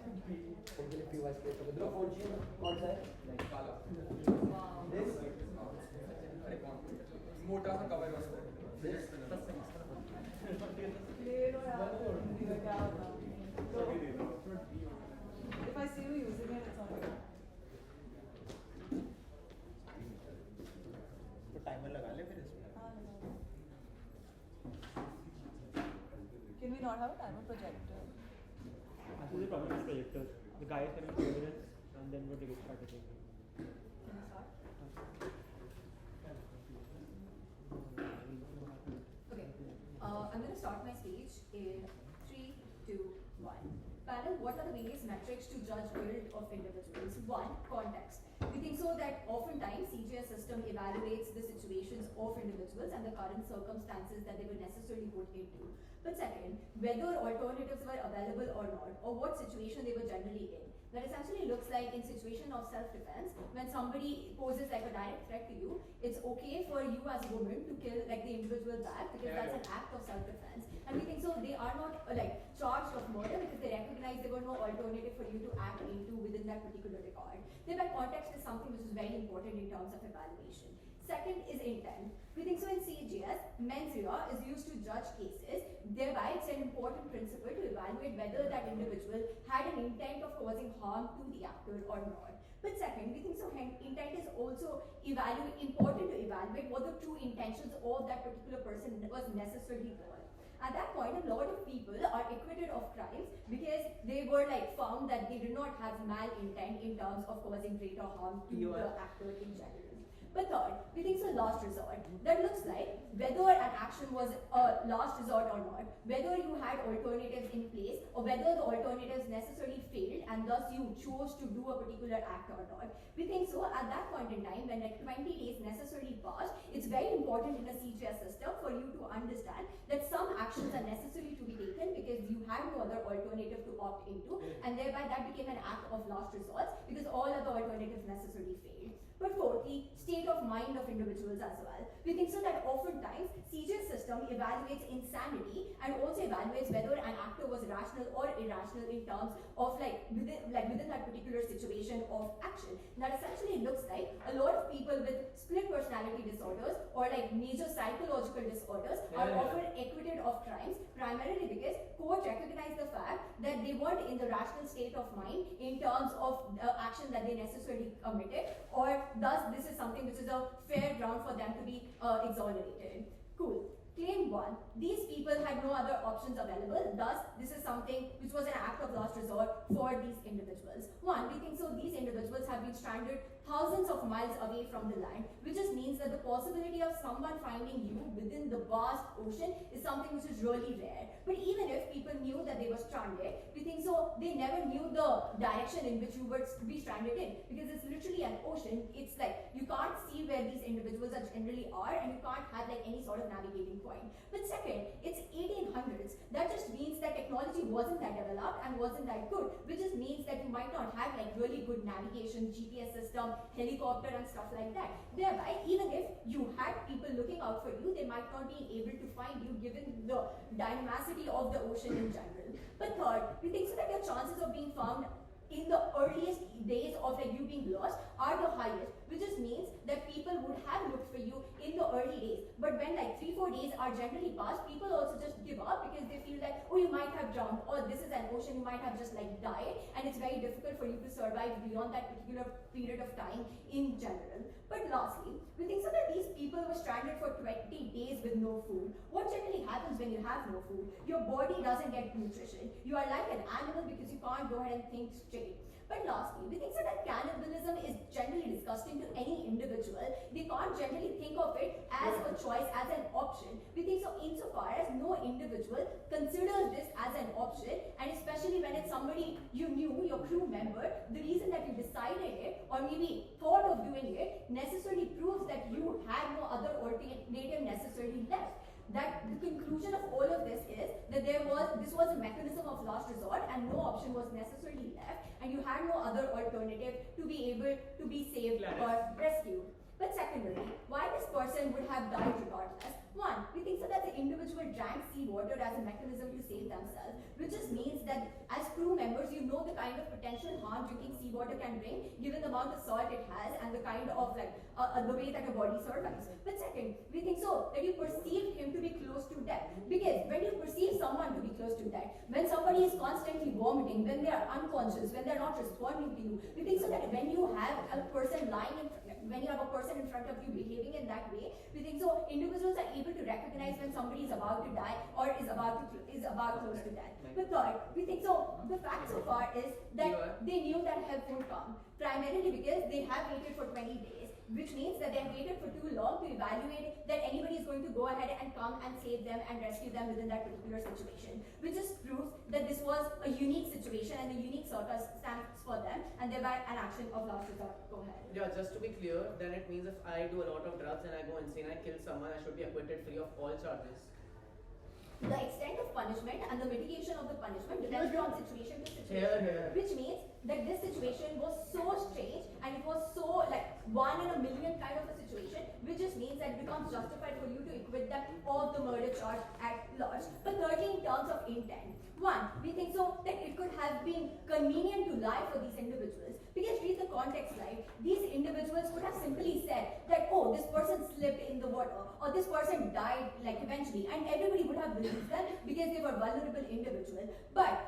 Hopefully few eyes play. Dhruv, कौन सा है? काला. This? अरे कौन? मोटा सा कवर वाला. This? If I see you using it, it's not good. तो टाइमर लगा ले फिर इसमें. Can we not have a timer projector? Actually, the problem is projectors. The guy is coming 2 minutes and then we'll get started. Can we start? Okay, I'm going to start my speech in 3, 2, 1. Panel, what are the various metrics to judge guilt of individuals? 1, context. We think so that oftentimes CGS system evaluates the situations of individuals and the current circumstances that they were necessarily put into. But second, whether alternatives were available or not, or what situation they were generally in. That essentially looks like in situation of self-defense, when somebody poses like a direct threat to you, it's okay for you as a woman to kill like the individual back because that's an act of self-defense. And we think so they are not like charged of murder because they recognize there were no alternative for you to act into within that particular record. Thereby context is something which is very important in terms of evaluation. Second is intent. We think so in CGS, mens rea is used to judge cases. Thereby, it's an important principle to evaluate whether that individual had an intent of causing harm to the actor or not. But second, we think so intent is also important to evaluate what the true intentions of that particular person was necessarily for. At that point, a lot of people are acquitted of crimes because they were like found that they did not have malintent in terms of causing greater harm to the actor in general. But third, we think it's a last resort. That looks like whether an action was a last resort or not, whether you had alternatives in place, or whether the alternatives necessarily failed and thus you chose to do a particular act or not. We think so at that point in time, when like 20 days necessarily passed, it's very important in a CGS system for you to understand that some actions are necessary to be taken because you had no other alternative to opt into, and thereby that became an act of last resort because all other alternatives necessarily failed. But fourthly, state of mind of individuals as well. We think so that oftentimes CGS system evaluates insanity and also evaluates whether an actor was rational or irrational in terms of within that particular situation of action. That essentially looks like a lot of people with split personality disorders or like major psychological disorders are often acquitted of crimes primarily because court recognized the fact that they weren't in the rational state of mind in terms of the action that they necessarily committed, or thus this is something which is a fair ground for them to be exonerated. Cool. Claim 1. These people had no other options available, thus this is something which was an act of last resort for these individuals. 1. We think so these individuals have been stranded thousands of miles away from the land, which just means that the possibility of someone finding you within the vast ocean is something which is really rare. But even if people knew that they were stranded, we think so they never knew the direction in which you would be stranded in, because it's literally an ocean. It's like you can't see where these individuals generally are, and you can't have like any sort of navigating point. But second, it's 1800s. That just means that technology wasn't that developed and wasn't that good, which just means that you might not have like really good navigation, GPS system, helicopter and stuff like that. Thereby, even if you had people looking out for you, they might not be able to find you given the dynamicity of the ocean in general. But third, we think so that your chances of being found in the earliest days of like you being lost are the highest, which just means that people would have looked for you in the early days. But when like 3-4 days are generally passed, people also just give up because they feel like, oh, you might have drowned, or this is an ocean, you might have just like died, and it's very difficult for you to survive beyond that particular period of time in general. But lastly, we think so that these people were stranded for 20 days with no food. What generally happens when you have no food? Your body doesn't get nutrition. You are like an animal because you can't go ahead and think straight. But lastly, we think so that cannibalism is generally disgusting to any individual. They can't generally think of it as a choice, as an option. We think so insofar as no individual considers this as an option, and especially when it's somebody you knew, your crew member, the reason that you decided it or maybe thought of doing it necessarily proves that you had no other alternative necessarily left. That the conclusion of all of this is that this was a mechanism of last resort and no option was necessarily left, and you had no other alternative to be able to be saved or rescued. But secondly, why this person would have died regardless? One, we think so that the individual drank seawater as a mechanism to save themselves, which just means that as crew members, you know the kind of potential harm drinking seawater can bring, given the amount of salt it has and the kind of the way that your body survives. But second, we think so that you perceived him to be close to death, because when you perceive someone to be close to death, when somebody is constantly vomiting, when they are unconscious, when they are not responding to you, we think so that when you have a person when you have a person in front of you behaving in that way, we think so individuals are able to recognize when somebody is about to die or is about close to death. But third, we think so the fact so far is that they knew that help would come, primarily because they have waited for 20 days, which means that they have waited for too long to evaluate that anybody is going to go ahead and come and save them and rescue them within that particular situation, which just proves that this was a unique situation and a unique circumstance for them, and thereby an action of last resort. Go ahead. Yeah, just to be clear, then it means if I do a lot of drugs and I go insane, I kill someone, I should be acquitted free of all charges. The extent of punishment and the mitigation of the punishment depends from situation to situation, which means that this situation was so strange and it was so like 1 in a million kind of a situation, which just means that it becomes justified for you to acquit them of the murder charge at large. But thirdly, in terms of intent, one, we think so that it could have been convenient to lie for these individuals, because read the context, right? These individuals could have simply said that, oh, this person slipped in the water or this person died like eventually, and everybody would have believed them because they were vulnerable individuals. But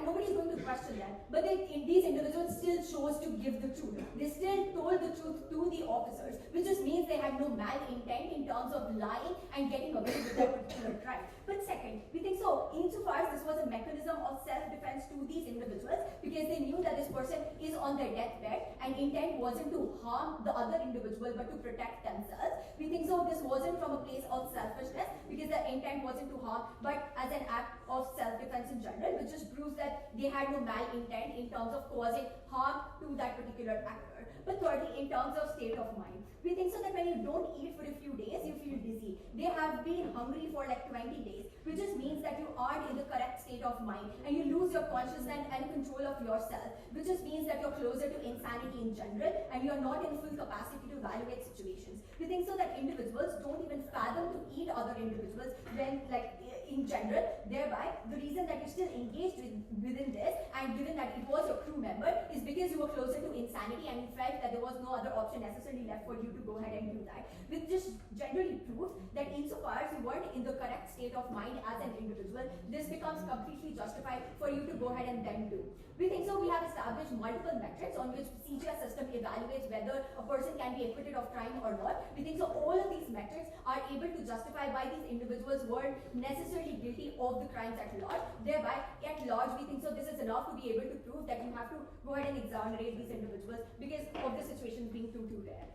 nobody's going to question them. But these individuals still chose to give the truth. They still told the truth to the officers, which just means they had no malintent in terms of lying and getting away with that particular crime. But second, we think so insofar as this was a mechanism of self-defense to these individuals, because they knew that this person is on their deathbed and intent wasn't to harm the other individual but to protect themselves. We think so this wasn't from a place of selfishness, because the intent wasn't to harm but as an act of self-defense in general, which just proves that they had no malintent in terms of causing harm to that particular actor. But thirdly, in terms of state of mind, we think so that when you don't eat for a few days, you feel dizzy. They have been hungry for like 20 days, which just means that you aren't in the correct state of mind and you lose your consciousness and control of yourself, which just means that you're closer to insanity in general and you're not in full capacity to evaluate situations. We think so that individuals don't even fathom to eat other individuals when, like, in general, thereby the reason that you're still engaged within this, and given that it was your crew member, is because you were closer to insanity and you felt that there was no other option necessarily left for you to go ahead and do that, which just generally proves that insofar as you weren't in the correct state of mind as an individual, this becomes completely justified for you to go ahead and then do. We think so we have established multiple metrics on which CGS system evaluates whether a person can be acquitted of crime or not. We think so all of these metrics are able to justify why these individuals weren't necessarily guilty of the crimes at large. Thereby, at large, we think so this is enough to be able to prove that you have to go ahead and exonerate these individuals because of the situation being too rare.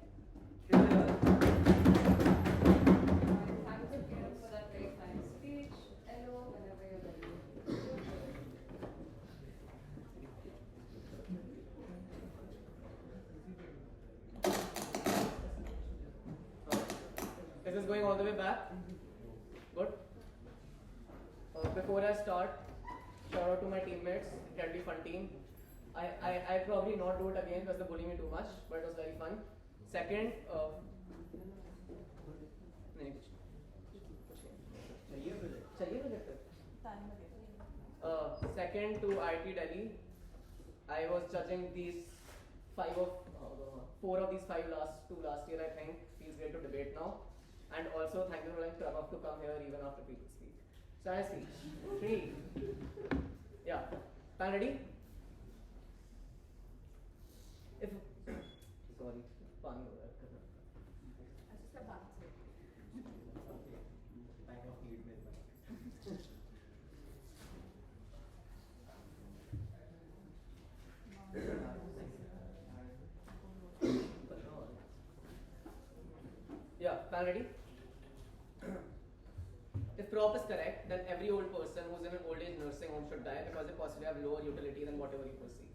Thanks again for that very fine speech. Hello, whenever you're ready. Is this going all the way back? Good. Before I start, shout out to my teammates, incredibly fun team. I probably not do it again because they bully me too much, but it was very fun. Second, second to IIT Delhi, I was judging these 4 of these 5 last year, I think. Feels great to debate now. And also thank you for allowing Prabhav to come here even after people speak. So I speak. 3. Yeah. Pan ready? Sorry. Pan Yeah, pan ready? If Prabhav is correct, then every old person who's in an old age nursing home should die because they possibly have lower utility than whatever you perceive.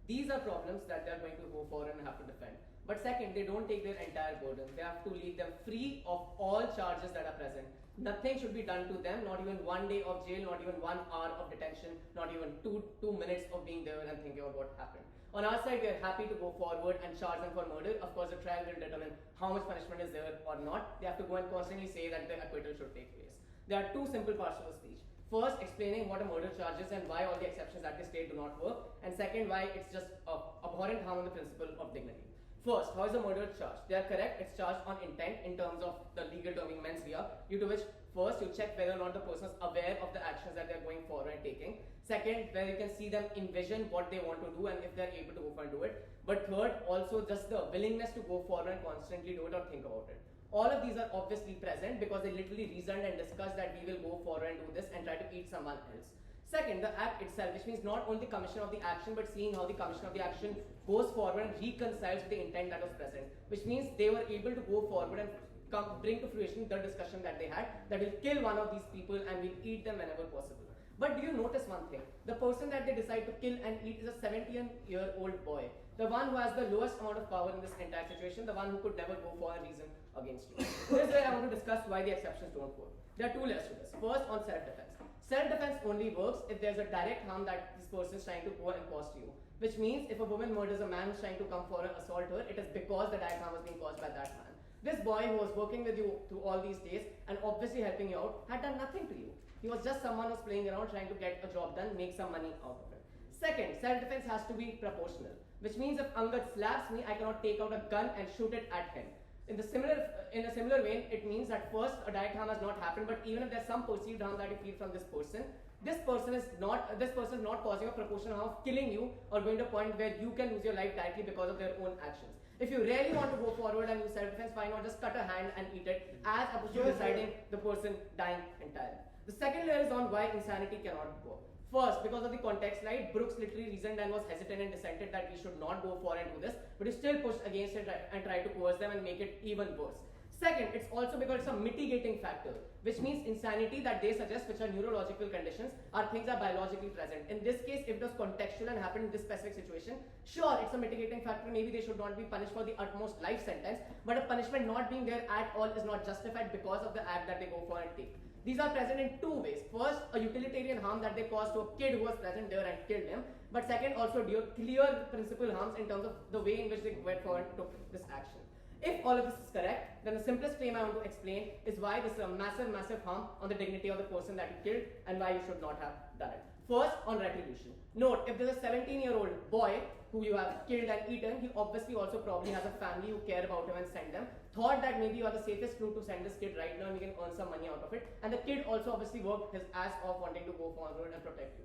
These are problems that they're going to go for and have to defend. But second, they don't take their entire burden. They have to leave them free of all charges that are present. Nothing should be done to them, not even 1 day of jail, not even 1 hour of detention, not even two minutes of being there and thinking about what happened. On our side, we are happy to go forward and charge them for murder. Of course, the trial will determine how much punishment is there or not. They have to go and constantly say that the acquittal should take place. There are 2 simple parts to the speech. First, explaining what a murder charge is and why all the exceptions that they state do not work. And second, why it's just abhorrent harm on the principle of dignity. First, how is a murder charged? They are correct, it's charged on intent in terms of the legal term mens rea, due to which first you check whether or not the person is aware of the actions that they are going forward and taking. Second, where you can see them envision what they want to do and if they are able to go for and do it. But third, also just the willingness to go forward and constantly do it or think about it. All of these are obviously present because they literally reasoned and discussed that we will go forward and do this and try to eat someone else. Second, the act itself, which means not only the commission of the action, but seeing how the commission of the action goes forward and reconciles with the intent that was present, which means they were able to go forward and bring to fruition the discussion that they had, that will kill one of these people and will eat them whenever possible. But do you notice one thing? The person that they decide to kill and eat is a 17-year-old boy, the one who has the lowest amount of power in this entire situation, the one who could never go for a reason against you. This is where I want to discuss why the exceptions don't work. There are 2 layers to this. First, on self-defense. Self-defense only works if there's a direct harm that this person is trying to go and cause to you. Which means if a woman murders a man who's trying to come for and assault her, it is because the direct harm was being caused by that man. This boy who was working with you through all these days and obviously helping you out had done nothing to you. He was just someone who's playing around trying to get a job done, make some money out of it. Second, self-defense has to be proportional. Which means if Angad slaps me, I cannot take out a gun and shoot it at him. In a similar vein, it means that first a direct harm has not happened, but even if there's some perceived harm that you feel from this person is not causing a proportional harm of killing you or going to a point where you can lose your life directly because of their own actions. If you really want to go forward and use self-defense, why not just cut a hand and eat it, as opposed to deciding the person dying entirely. The second layer is on why insanity cannot work. First, because of the context slide, Brooks literally reasoned and was hesitant and dissented that we should not go for and do this, but he still pushed against it and tried to coerce them and make it even worse. Second, it's also because it's a mitigating factor, which means insanity that they suggest, which are neurological conditions, are things that are biologically present. In this case, if it was contextual and happened in this specific situation, sure, it's a mitigating factor. Maybe they should not be punished for the utmost life sentence, but a punishment not being there at all is not justified because of the act that they go for and take. These are present in 2 ways. First, a utilitarian harm that they caused to a kid who was present there and killed him. But second, also clear principal harms in terms of the way in which they went forward and took this action. If all of this is correct, then the simplest claim I want to explain is why this is a massive harm on the dignity of the person that you killed and why you should not have done it. First, on retribution. Note, if there's a 17-year-old boy who you have killed and eaten, he obviously also probably has a family who care about him and send them. Thought that maybe you are the safest route to send this kid right now and we can earn some money out of it. And the kid also obviously worked his ass off wanting to go forward and protect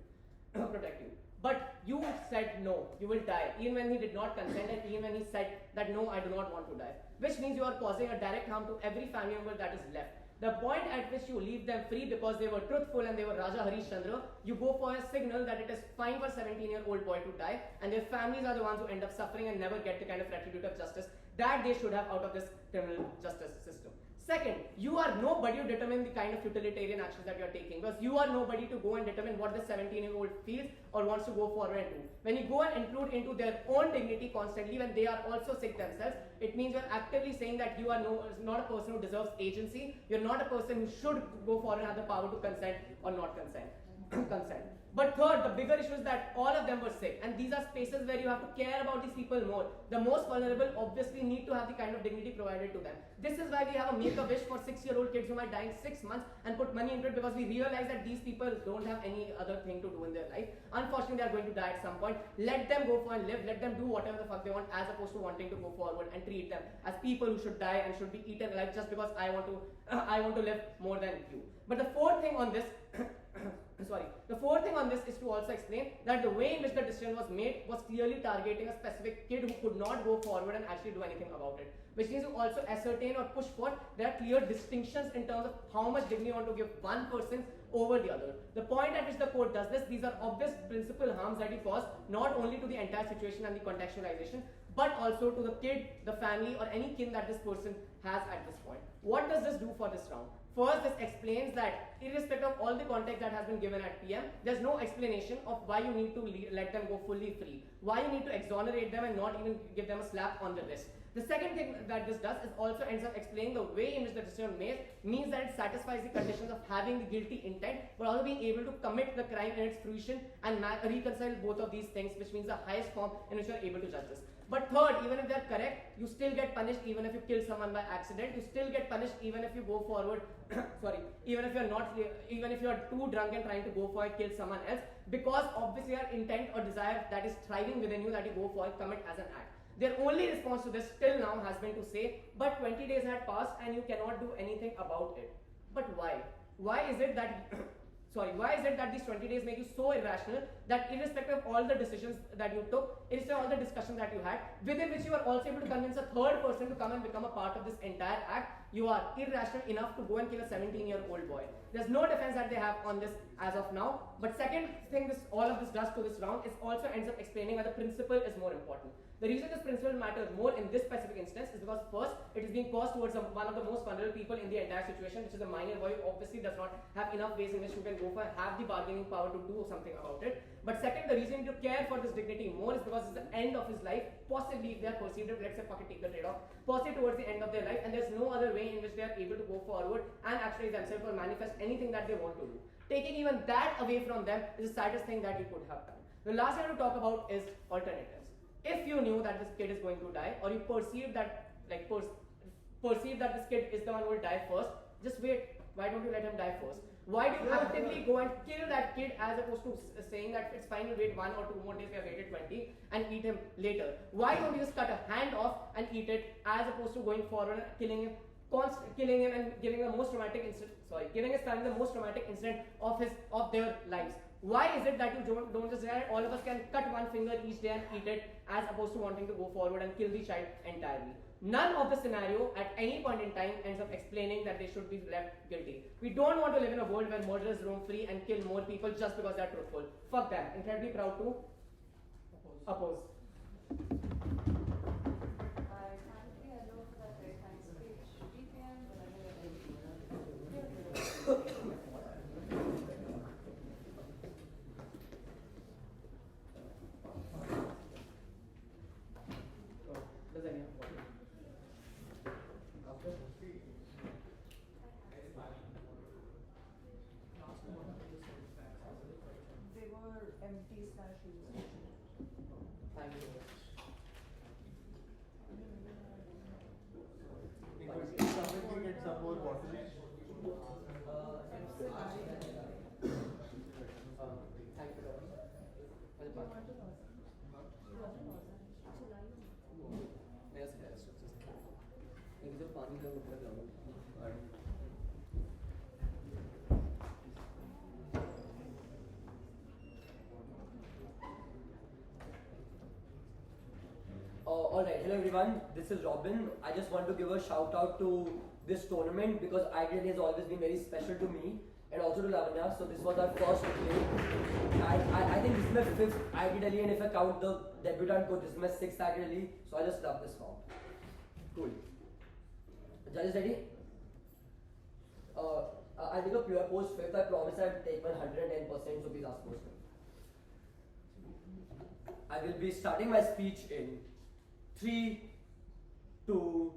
you. But you said no, you will die, even when he did not consent and even when he said that no, I do not want to die. Which means you are causing a direct harm to every family member that is left. The point at which you leave them free because they were truthful and they were Raja Harish Chandra, you go for a signal that it is fine for a 17-year-old boy to die and their families are the ones who end up suffering and never get the kind of retributive justice that they should have out of this criminal justice system. Second, you are nobody to determine the kind of utilitarian actions that you are taking because you are nobody to go and determine what the 17-year-old feels or wants to go forward and do. When you go and intrude into their own dignity constantly when they are also sick themselves, it means you are actively saying that you are not a person who deserves agency, you are not a person who should go forward and have the power to consent or not consent. But third, the bigger issue is that all of them were sick and these are spaces where you have to care about these people more. The most vulnerable obviously need to have the kind of dignity provided to them. This is why we have a make-a-wish for 6-year-old kids who might die in 6 months and put money into it because we realize that these people don't have any other thing to do in their life. Unfortunately, they are going to die at some point. Let them go for and live. Let them do whatever the fuck they want as opposed to wanting to go forward and treat them as people who should die and should be eaten alive just because I want to live more than you. But the fourth thing on this is to also explain that the way in which the decision was made was clearly targeting a specific kid who could not go forward and actually do anything about it. Which means to also ascertain or push for there are clear distinctions in terms of how much dignity you want to give one person over the other. The point at which the court does this, these are obvious principal harms that you cause not only to the entire situation and the contextualization, but also to the kid, the family, or any kin that this person has at this point. What does this do for this round? First, this explains that irrespective of all the context that has been given at PM, there's no explanation of why you need to let them go fully free, why you need to exonerate them and not even give them a slap on the wrist. The second thing that this does is also ends up explaining the way in which the decision made means that it satisfies the conditions of having the guilty intent, but also being able to commit the crime in its fruition and reconcile both of these things, which means the highest form in which you are able to judge this. But third, even if they are correct, you still get punished even if you kill someone by accident. You still get punished even if you go forward, sorry, even if you are too drunk and trying to go for it, kill someone else, because obviously your intent or desire that is thriving within you that you go for it, commit as an act. Their only response to this till now has been to say, but 20 days had passed and you cannot do anything about it. But why? Why is it that these 20 days make you so irrational that irrespective of all the decisions that you took, irrespective of all the discussions that you had, within which you are also able to convince a third person to come and become a part of this entire act, you are irrational enough to go and kill a 17-year-old boy. There's no defense that they have on this as of now. But second thing all of this does to this round is also ends up explaining why the principle is more important. The reason this principle matters more in this specific instance is because first, it is being caused towards one of the most vulnerable people in the entire situation, which is a minor boy who obviously does not have enough ways in which you can go for have the bargaining power to do something about it. But second, the reason to care for this dignity more is because it's the end of his life, possibly if they are perceived, let's say fucking take the trade-off, possibly towards the end of their life, and there's no other way in which they are able to go forward and actually themselves or manifest anything that they want to do. Taking even that away from them is the saddest thing that you could have done. The last thing to talk about is alternatives. If you knew that this kid is going to die, or you perceive that perceive that this kid is the one who will die first, just wait. Why don't you let him die first? Why do you actively go and kill that kid as opposed to saying that it's fine, we'll wait 1 or 2 more days, we have waited 20 and eat him later? Why don't you just cut a hand off and eat it as opposed to going forward and killing him and giving the most traumatic incident, giving his family the most traumatic incident of their lives? Why is it that you don't just say all of us can cut one finger each day and eat it as opposed to wanting to go forward and kill the child entirely? None of the scenario at any point in time ends up explaining that they should be left guilty. We don't want to live in a world where murderers roam free and kill more people just because they're truthful. Fuck them. Incredibly proud to oppose. I thank the hello for that very kind speech. DPM, They were empty/used. Thank you. Somebody get some more water. Thank Alright, hello everyone, this is Robin. I just want to give a shout out to this tournament because IIT has always been very special to me and also to Lavanya. So this was our first play. I think this is my 5th IIT and if I count the debutant coach, this is my 6th IIT. So I just love this form. Cool. Judges ready? I'll take a pure post 5th. I promise I'll take my 110%, so please ask questions. I will be starting my speech in 3, 2,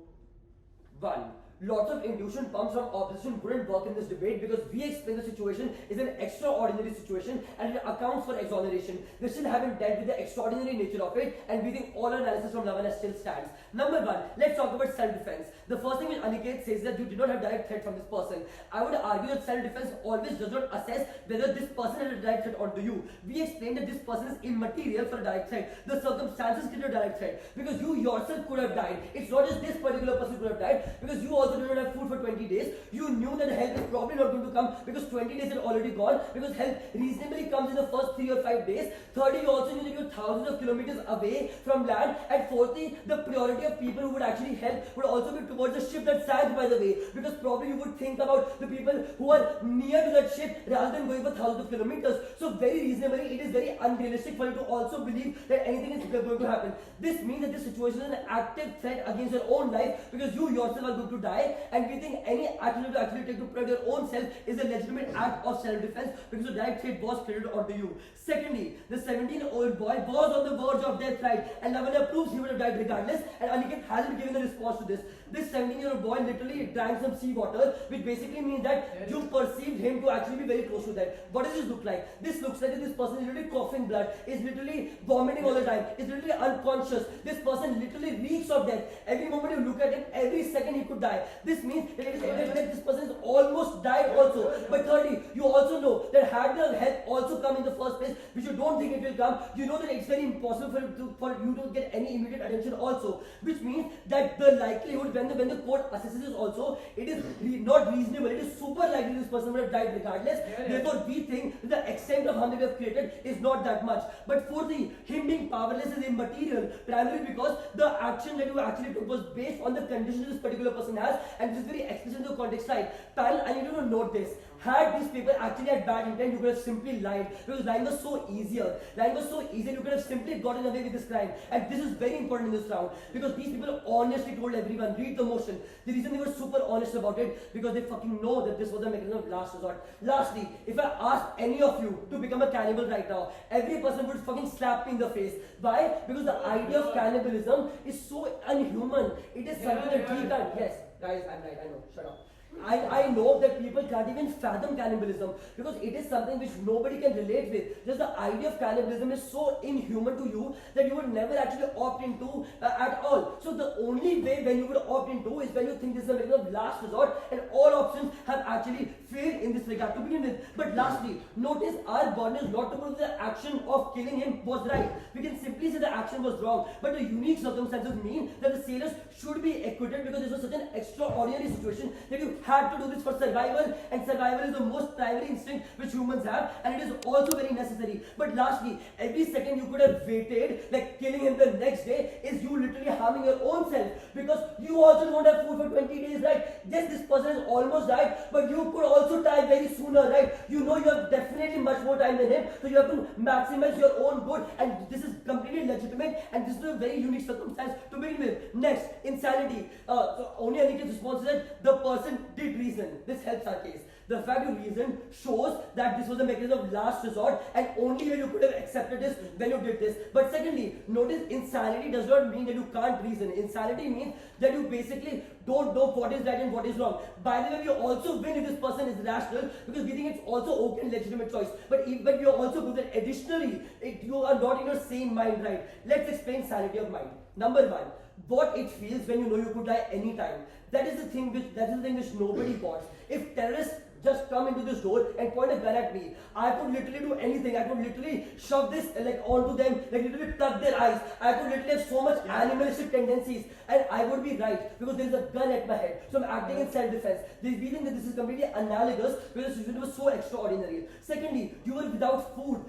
1. Lots of intuition comes from opposition wouldn't work in this debate because we explain the situation is an extraordinary situation and it accounts for exoneration. We still haven't dealt with the extraordinary nature of it and we think all analysis from Lavanya still stands. Number 1, let's talk about self-defense. The first thing which Aniket says is that you did not have direct threat from this person. I would argue that self-defense always does not assess whether this person has a direct threat onto you. We explained that this person is immaterial for a direct threat. The circumstances create a direct threat because you yourself could have died. It's not just this particular person could have died because you also did not have food for 20 days. You knew that help is probably not going to come because 20 days had already gone because help reasonably comes in the first 3 or 5 days. Thirdly, you also knew that you're thousands of kilometers away from land. And fourthly, the priority of people who would actually help would also be towards the ship that sank, by the way, because probably you would think about the people who are near to that ship rather than going for thousands of kilometers. So very reasonably, it is very unrealistic for you to also believe that anything is going to happen. This means that this situation is an active threat against your own life because you yourself are going to die. die, and we think any action you actually take to protect your own self is a legitimate act of self-defense because the direct threat was credited onto you. Secondly, the 17-year-old boy was on the verge of death, right? And Lavanya proves he would have died regardless, and Aniket hasn't given a response to this. This 17-year-old boy literally drank some seawater, which basically means that you perceived him to actually be very close to that. What does this look like? This looks like that this person is literally coughing blood, is literally vomiting all the time, is literally unconscious. This person literally reeks of death. Every moment you look at him, every second he could die. This means that it is evident that this person has almost died also. But thirdly, you also know that had the help also come in the first place, which you don't think it will come, you know that it's very impossible for you to get any immediate attention also. Which means that the likelihood when the court assesses this also, it is not reasonable, it is super likely this person would have died regardless. Therefore, we think that the extent of harm that we have created is not that much. But fourthly, him being powerless is immaterial, primarily because the action that you actually took was based on the conditions this particular person has, and this is very explicit in the context side. Panel, I need you to note this. Had these people actually had bad intent, you could have simply lied. Because lying was so easier. Lying was so easy, you could have simply gotten away with this crime. And this is very important in this round. Because these people honestly told everyone, read the motion. The reason they were super honest about it, because they fucking know that this was a mechanism of last resort. Lastly, if I ask any of you to become a cannibal right now, every person would fucking slap me in the face. Why? Because the idea of cannibalism is so unhuman. It is something that we can't. Yes, guys, I'm right, I know. Shut up. I know that people can't even fathom cannibalism because it is something which nobody can relate with. Just the idea of cannibalism is so inhuman to you that you would never actually opt into at all. So the only way when you would opt into is when you think this is a mechanism of last resort, and all options have actually failed in this regard to begin with. But lastly, notice our burden is not to prove the action of killing him was right. We can simply say the action was wrong, but the unique circumstances mean that the sailors should be acquitted because this was such an extraordinary situation that you had to do this for survival, and survival is the most primary instinct which humans have, and it is also very necessary. But lastly, every second you could have waited, like killing him the next day, is you literally harming your own self, because you also don't have food for 20 days, right? Yes, this person has almost died, but you could also die very sooner, right? You know you have definitely much more time than him, so you have to maximize your own good, and this is completely legitimate, and this is a very unique circumstance to begin with. Next, insanity. So only Aniket's response is that the person did reason. This helps our case. The fact you reasoned shows that this was a mechanism of last resort, and only when you could have accepted this when you did this. But secondly, notice insanity does not mean that you can't reason. Insanity means that you basically don't know what is right and what is wrong. By the way, we also win if this person is rational because we think it's also okay and legitimate choice. But we also prove that additionally, you are not in your sane mind, right? Let's explain sanity of mind. Number one, what it feels when you know you could die anytime. That is the thing which nobody wants. If terrorists just come into this door and point a gun at me, I could literally do anything. I could literally shove this onto them, literally plug their eyes. I could literally have so much animalistic tendencies, and I would be right because there is a gun at my head. So I'm acting in self-defense. We think that this is completely analogous because the situation was so extraordinary. Secondly, you were without food.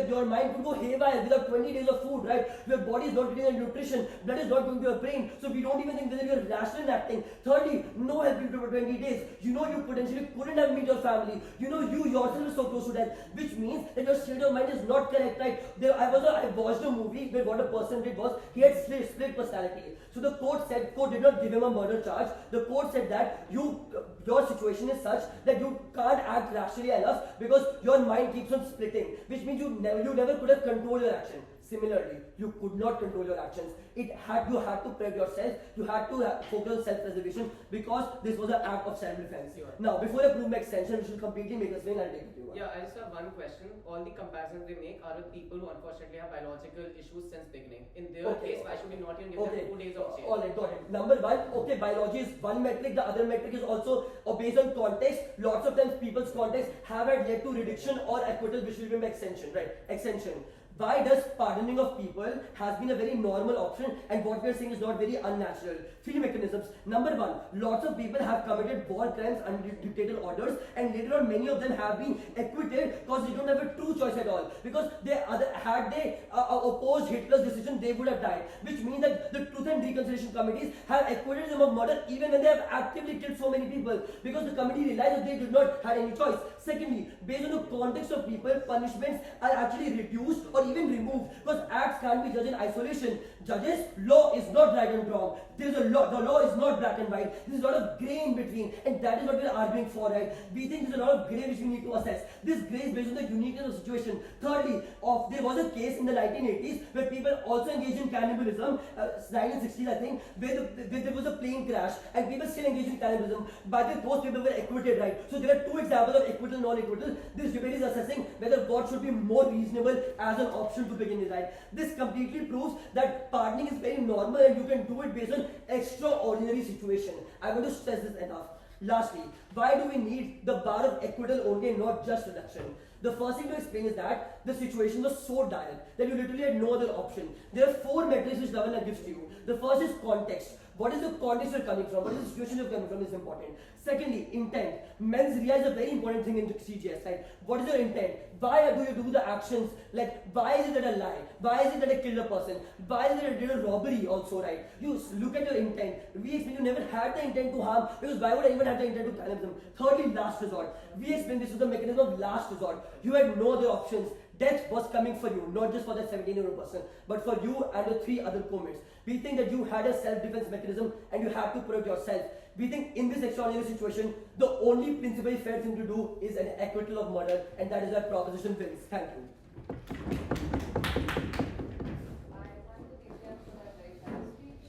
Your mind could go haywire without 20 days of food, right? Your body is not getting nutrition, blood is not going to your brain, so we don't even think whether you're rational in acting. Thirdly, no help you for 20 days. You know you potentially couldn't have met your family. You know you yourself are so close to death, which means that your state of mind is not correct, right? I watched a movie where what a person did was he had split personality. So the court did not give him a murder charge. The court said that your situation is such that you can't act rationally enough because your mind keeps on splitting, which means you never could have controlled your action. Similarly, you could not control your actions. You had to protect yourself. You had to focus on self-preservation because this was an act of self-defense. Sure. Now, before I prove my extension, which will completely make us win, I'll take it to you. Yeah, I just have one question. All the comparisons they make are with people who unfortunately have biological issues since beginning. In their case, why should we not even give them 2 days of jail? Alright, got it. Number one, biology is one metric. The other metric is also based on context. Lots of times people's context have had led to reduction or acquittal, which will be my extension, right? Extension. Why does pardoning of people has been a very normal option, and what we are saying is not very unnatural? 3 mechanisms. Number one, lots of people have committed war crimes under dictatorial orders, and later on many of them have been acquitted because they don't have a true choice at all. Because had they opposed Hitler's decision, they would have died. Which means that the Truth and Reconciliation committees have acquitted them of murder even when they have actively killed so many people, because the committee realized that they did not have any choice. Secondly, based on the context of people, punishments are actually reduced or even removed, because acts can't be judged in isolation. Judges, law is not right and wrong. There is a law. The law is not black and white. There's a lot of grey in between, and that is what we're arguing for, right? We think there's a lot of grey which we need to assess. This grey is based on the uniqueness of the situation. Thirdly, there was a case in the 1980s where people also engaged in cannibalism, 1960s I think, where there was a plane crash and people still engaged in cannibalism. But those people were acquitted, right? So there are two examples of acquittal, non-acquittal. This debate is assessing whether what should be more reasonable as an option to begin with, right? This completely proves that pardoning is very normal and you can do it based on extraordinary situation. I want to stress this enough. Lastly, why do we need the bar of acquittal only and not just reduction? The first thing to explain is that the situation was so dire that you literally had no other option. There are 4 metrics which Lavanya gives to you. The first is context. What is the context you're coming from? What is the situation you're coming from is important. Secondly, intent. Mens rea is a very important thing in CGS, right? What is your intent? Why do you do the actions? Like, why is it that I lie? Why is it that I killed a person? Why is it that I did a robbery also, right? You look at your intent. We explain you never had the intent to harm, because why would I even have the intent to cannibalism? Thirdly, last resort. We explain this is the mechanism of last resort. You had no other options. Death was coming for you, not just for that 17-year-old person, but for you and the 3 other co-mates. We think that you had a self-defense mechanism and you had to protect yourself. We think in this extraordinary situation, the only principally fair thing to do is an acquittal of murder, and that is our proposition wins. Thank you. I want to give them for that very fast speech.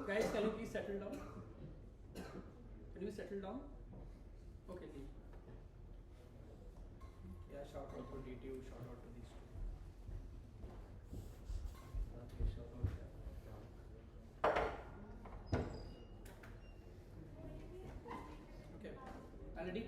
Guys, can you please settle down? Can you settle down? Okay, team. Yeah, shout out to DTU, shout out to these two. Okay, shout out. Okay, ready?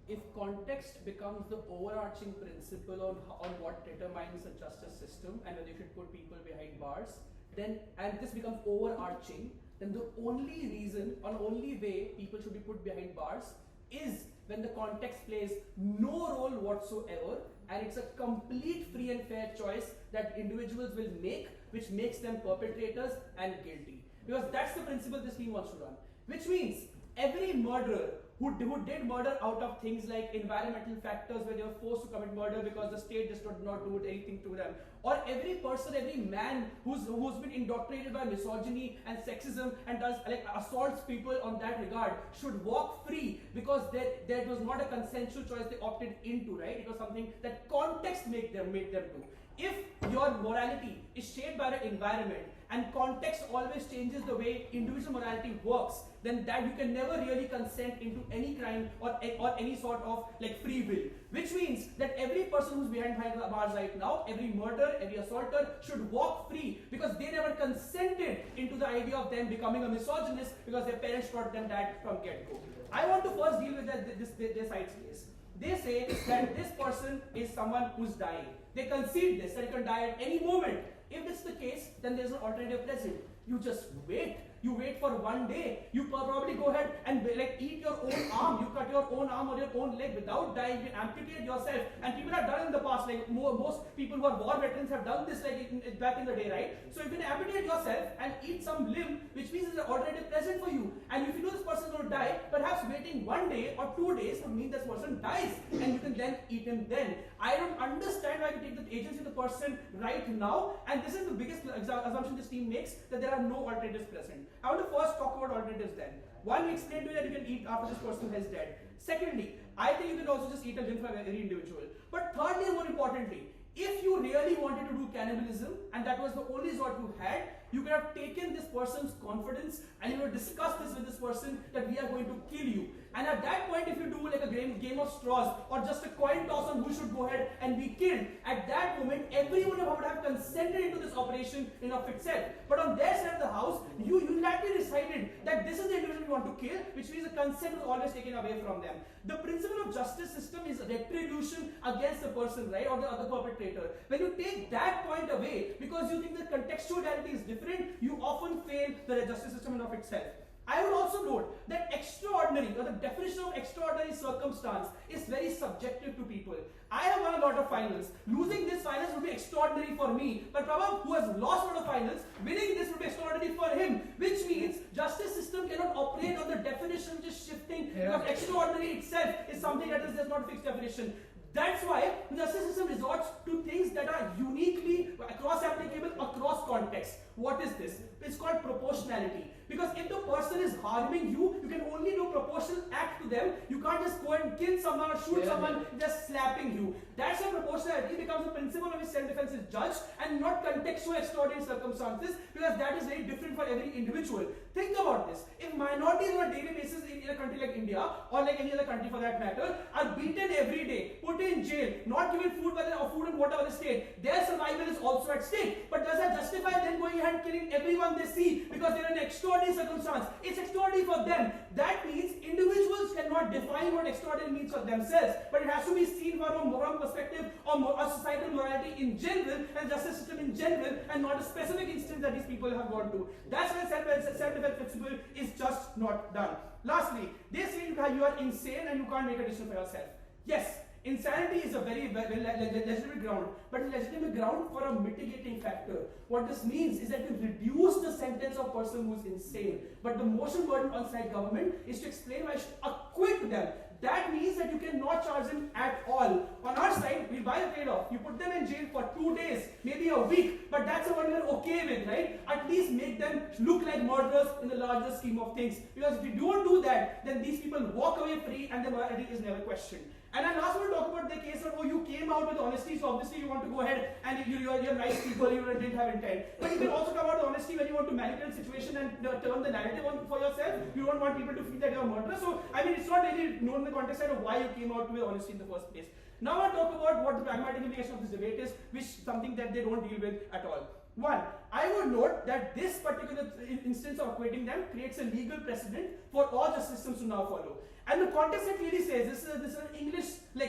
If context becomes the overarching principle on what determines a justice system and whether you should put people behind bars, then, and this becomes overarching, then the only reason or only way people should be put behind bars is when the context plays no role whatsoever and it's a complete free and fair choice that individuals will make, which makes them perpetrators and guilty. Because that's the principle this team wants to run. Which means every murderer who did murder out of things like environmental factors where they were forced to commit murder because the state just did not do anything to them, or every person, every man who's been indoctrinated by misogyny and sexism and does like assaults people on that regard should walk free because there was not a consensual choice they opted into, right? It was something that context made them do. If your morality is shaped by the environment and context always changes the way individual morality works, then that you can never really consent into any crime or any sort of like free will. Which means that every person who's behind bars right now, every murderer, every assaulter should walk free because they never consented into the idea of them becoming a misogynist because their parents taught them that from get-go. I want to first deal with their side's case. They say that this person is someone who's dying. They concede this, that it can die at any moment. If it's the case, then there's an alternative present. You just wait. You wait for 1 day. You probably go ahead and like eat your own arm. You cut your own arm or your own leg without dying. You amputate yourself. And people have done in the past. Like most people who are war veterans have done this like back in the day, right? So you can amputate yourself and eat some limb, which means it's an alternative present for you. And if you know this person is going to die, perhaps waiting 1 day or 2 days would mean this person dies, and you can then eat him then. I don't understand why you take the agency of the person right now. And this is the biggest assumption this team makes, that there are no alternatives present. I want to first talk about alternatives then. One, we explained to you that you can eat after this person is dead. Secondly, I think you can also just eat a limb from every individual. But thirdly and more importantly, If you really wanted to do cannibalism and that was the only resort you had, you could have taken this person's confidence and you would discuss this with this person that we are going to kill you. And at that point, if you do like a game of straws or just a coin toss on who should go ahead and be killed, at that moment, everyone would have consented into this operation in of itself. But on their side of the house, you unilaterally decided that this is the individual you want to kill, which means the consent was always taken away from them. The principle of justice system is retribution against the person, right, or the other perpetrator. When you take that point away because you think the contextuality is different, you often fail the justice system in of itself. I would also note that extraordinary, or the definition of extraordinary circumstance is very subjective to people. I have won a lot of finals. Losing this finals would be extraordinary for me. But Prabhav, who has lost a lot of finals, winning this would be extraordinary for him. Which means justice system cannot operate on the definition which is shifting, because extraordinary itself is something that is not a fixed definition. That's why the justice system resorts to things that are uniquely cross-applicable across contexts. What is this? It's called proportionality. Because if the person is harming you, you can only do proportional act to them. You can't just go and kill someone or shoot someone just slapping you. That's why proportionality becomes a principle of which self-defense is judged and not contextual extraordinary circumstances, because that is very different for every individual. Think about this. If minorities on a daily basis in a country like India, or like any other country for that matter, are beaten every day, put in jail, not given food or food and water by the state, their survival is also at stake. But does that justify them going ahead and killing everyone they see because they're in an extraordinary circumstance? It's extraordinary for them. That means individuals cannot define what extraordinary means for themselves, but it has to be seen from a moral perspective or a societal morality in general and justice system in general, and not a specific instance that these people have gone to. That's why self-defense principle is just not done. Lastly, they say you are insane and you can't make a decision for yourself. Yes, insanity is a very legitimate ground, but it's a legitimate ground for a mitigating factor. What this means is that you reduce the sentence of a person who's insane, but the motion burden on side government is to explain why you should acquit them. That means that you cannot charge them at all. On our side, we buy a trade-off. You put them in jail for 2 days, maybe a week, but that's what we're okay with, right? At least make them look like murderers in the larger scheme of things. Because if you don't do that, then these people walk away free and the morality is never questioned. And I last want to talk about the case of, you came out with honesty, so obviously you want to go ahead and you're nice people, you didn't have intent. But you can also come out with honesty when you want to manipulate the situation and turn the narrative on for yourself. You don't want people to feel that you're a murderer. So, I mean, it's not really known in the context of why you came out with honesty in the first place. Now I talk about what the pragmatic implication of this debate is, which is something that they don't deal with at all. One, I would note that this particular instance of acquitting them creates a legal precedent for all the systems to now follow. And the context that clearly says this is an English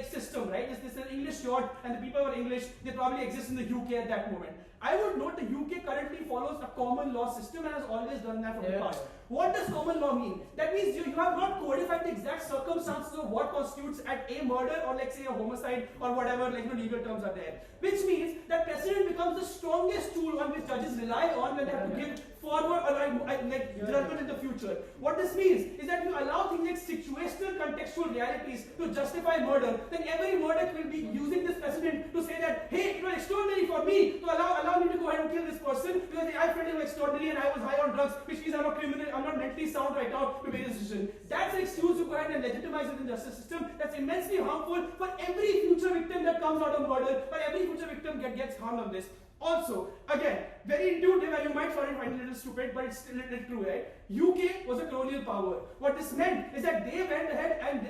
system, right? This is an English yacht, and the people who are English, they probably exist in the UK at that moment. I would note the UK currently follows a common law system and has always done that from the past. What does common law mean? That means you have not codified the exact circumstances of what constitutes a murder or like say a homicide or whatever legal terms are there. Which means that precedent becomes the strongest tool on which judges rely on when they have to give forward or judgment in the future. What this means is that you allow things like situational contextual realities to justify murder, then every murder will be using this precedent to say that, hey, it was extraordinary for me to allow me to go ahead and kill this person because I felt it was extraordinary and I was high on drugs, which means I'm a criminal, I'm not mentally sound right now to make a decision. That's an excuse to go ahead and legitimize it in the justice system. That's immensely harmful for every future victim that comes out of murder, for every future victim gets harmed on this. Also, again, very intuitive, and you might find it a little stupid, but it's still a little true, right? UK was a colonial power. What this meant is that they went ahead and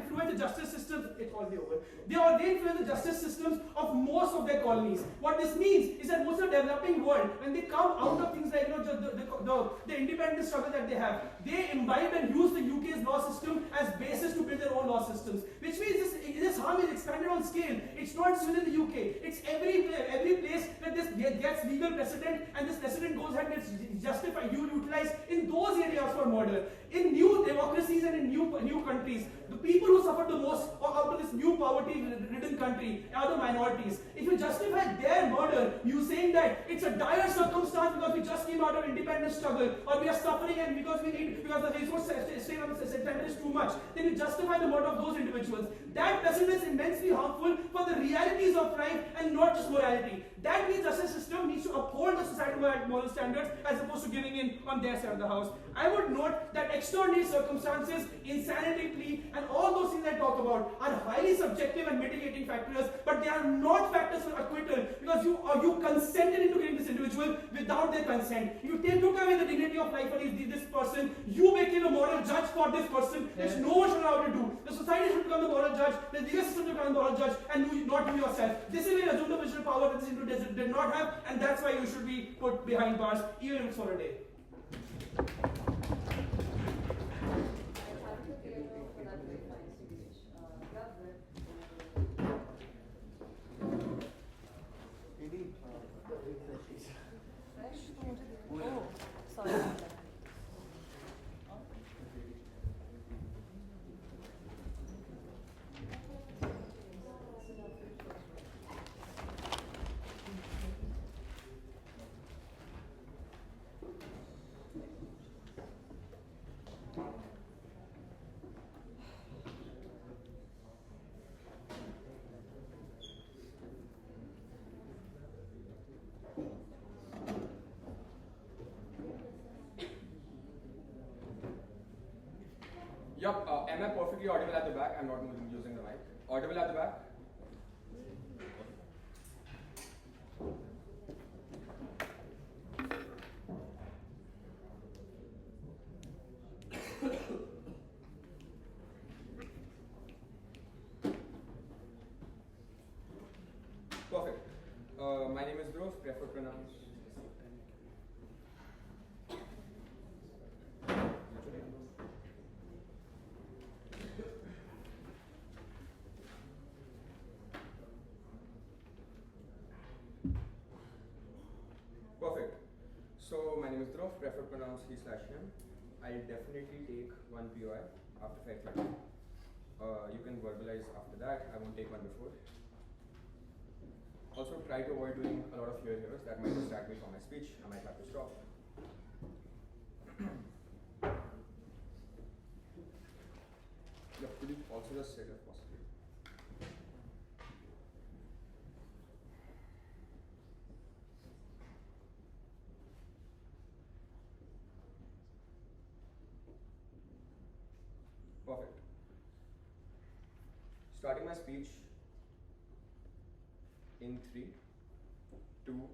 influenced the justice systems. It's already over. They influenced the justice systems of most of their colonies. What this means is that most of the developing world, when they come out of things like the independence struggle that they have, they imbibe and use the UK's law system as basis to build their own law systems. Which means this harm is expanded on scale. It's not just within the UK. It's every place where this gets legal precedent, and this precedent goes ahead and gets justified, utilized in those areas for murder. In new democracies and in new countries, the people who suffer the most out of this new poverty-ridden country are the minorities. If you justify their murder, you saying that it's a dire circumstance because we just came out of independence tremendous struggle, or we are suffering and because the resource strain on the center is too much, then you justify the murder of those individuals. That pessimism is immensely harmful for the realities of life and not just morality. That means the justice system needs to uphold the societal moral standards as opposed to giving in on their side of the house. I would note that extraordinary circumstances, insanity plea, and all those things I talk about are highly subjective and mitigating factors, but they are not factors for acquittal because you consented into killing this individual without their consent. You took away the dignity of life for this person. You became a moral judge for this person, which no one should allow to do. The society should become the moral judge, the legal system should become the moral judge, and you not you yourself. This is where you assume the positional power that this individual did not have, and that's why you should be put behind bars, even if it's for a day. I thank the theatre for that very fine speech. Oh, sorry. Yup, am I perfectly audible at the back? I'm not using the mic. Audible at the back? Perfect. My name is Dhruv, prefer pronounce. Perfect. So my name is Dhruv, prefer pronounce he/him. I'll definitely take one POI after 5:30. You can verbalize after that. I won't take one before. Also try to avoid doing a lot of hears that might distract me from my speech. I might have to stop. Could you also just sit if possible? Perfect. Starting my speech in 3, 2,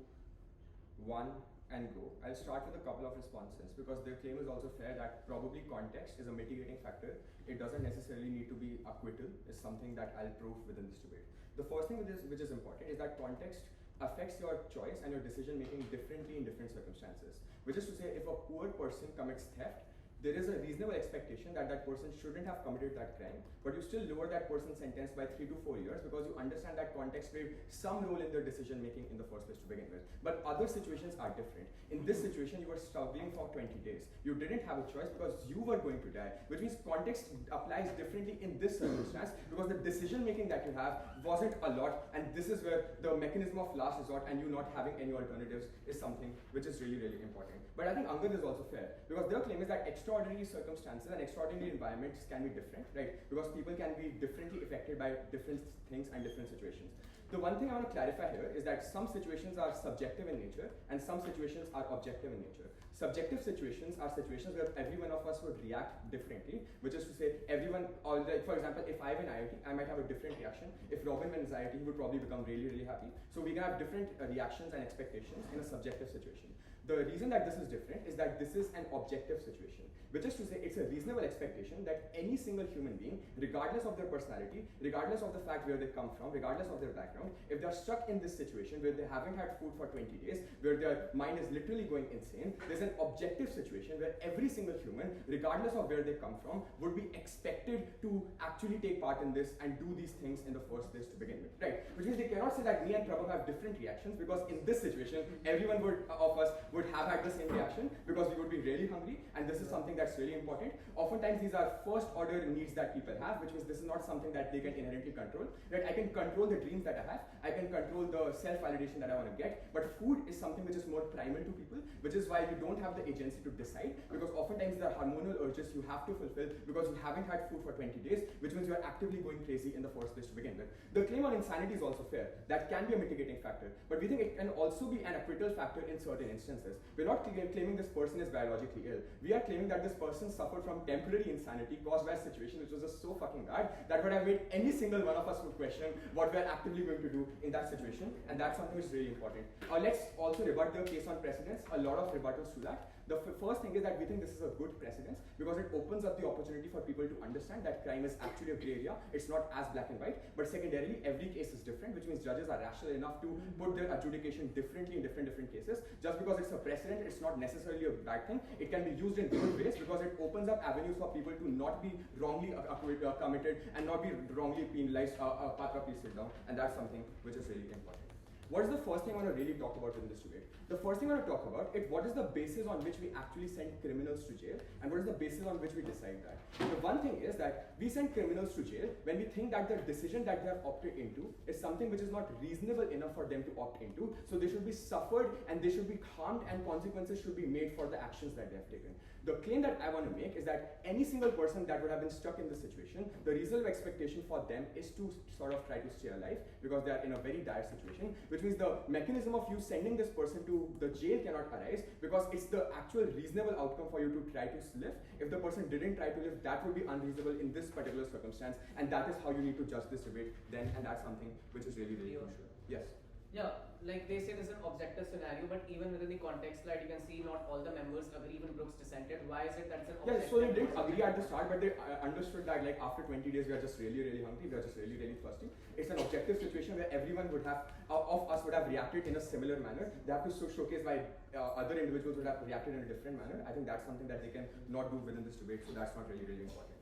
1, and go. I'll start with a couple of responses because their claim is also fair that probably context is a mitigating factor. It doesn't necessarily need to be acquittal, is something that I'll prove within this debate. The first thing which is important is that context affects your choice and your decision making differently in different circumstances. Which is to say, if a poor person commits theft, there is a reasonable expectation that that person shouldn't have committed that crime, but you still lower that person's sentence by 3 to 4 years because you understand that context played some role in their decision making in the first place to begin with. But other situations are different. In this situation, you were struggling for 20 days. You didn't have a choice because you were going to die, which means context applies differently in this circumstance because the decision making that you have wasn't a lot, and this is where the mechanism of last resort and you not having any alternatives is something which is really, really important. But I think Angad is also fair because their claim is that extraordinary circumstances and extraordinary environments can be different, right? Because people can be differently affected by different things and different situations. The one thing I want to clarify here is that some situations are subjective in nature and some situations are objective in nature. Subjective situations are situations where every one of us would react differently, which is to say everyone, for example, if I win IIT, I might have a different reaction. If Robin wins IIT, he would probably become really, really happy. So we can have different reactions and expectations in a subjective situation. The reason that this is different is that this is an objective situation, which is to say it's a reasonable expectation that any single human being, regardless of their personality, regardless of the fact where they come from, regardless of their background, if they're stuck in this situation where they haven't had food for 20 days, where their mind is literally going insane, there's an objective situation where every single human, regardless of where they come from, would be expected to actually take part in this and do these things in the first place to begin with, right? Which means they cannot say that me and Prabhav have different reactions because in this situation, everyone of us would have had the same reaction because we would be really hungry, and this is something that's really important. Oftentimes these are first order needs that people have, which means this is not something that they can inherently control. Right? I can control the dreams that I have, I can control the self-validation that I want to get, but food is something which is more primal to people, which is why you don't have the agency to decide, because oftentimes there are hormonal urges you have to fulfill because you haven't had food for 20 days, which means you are actively going crazy in the first place to begin with. The claim on insanity is also fair. That can be a mitigating factor, but we think it can also be an acquittal factor in certain instances. We're not claiming this person is biologically ill. We are claiming that this person suffered from temporary insanity caused by a situation which was just so fucking bad that would have made any single one of us would question what we're actively going to do in that situation, and that's something which is really important. Let's also rebut the case on precedence. A lot of rebuttals to that. The first thing is that we think this is a good precedence because it opens up the opportunity for people to understand that crime is actually a grey area. It's not as black and white, but secondarily, every case is different, which means judges are rational enough to put their adjudication differently in different cases. Just because it's a precedent, it's not necessarily a bad thing. It can be used in good ways because it opens up avenues for people to not be wrongly committed and not be wrongly penalized. Patra, please sit down. And that's something which is really important. What is the first thing I want to really talk about in this debate? The first thing I want to talk about is what is the basis on which we actually send criminals to jail, and what is the basis on which we decide that. The one thing is that we send criminals to jail when we think that the decision that they have opted into is something which is not reasonable enough for them to opt into, so they should be suffered and they should be harmed and consequences should be made for the actions that they have taken. The claim that I want to make is that any single person that would have been stuck in this situation, the reasonable expectation for them is to sort of try to stay alive because they are in a very dire situation, which means the mechanism of you sending this person to the jail cannot arise because it's the actual reasonable outcome for you to try to live. If the person didn't try to live, that would be unreasonable in this particular circumstance, and that is how you need to judge this debate then, and that's something which is really, really crucial. Yes? Yeah, like they say this is an objective scenario, but even within the context slide, you can see not all the members agree, even Brooks dissented. Why is it that it's an objective? Yeah, so they didn't agree at the start, but they understood that like after 20 days we are just really, really hungry, we are just really, really thirsty. It's an objective situation where everyone would have, of us would have reacted in a similar manner. They have to showcase why other individuals would have reacted in a different manner. I think that's something that they can not do within this debate, so that's not really, really important.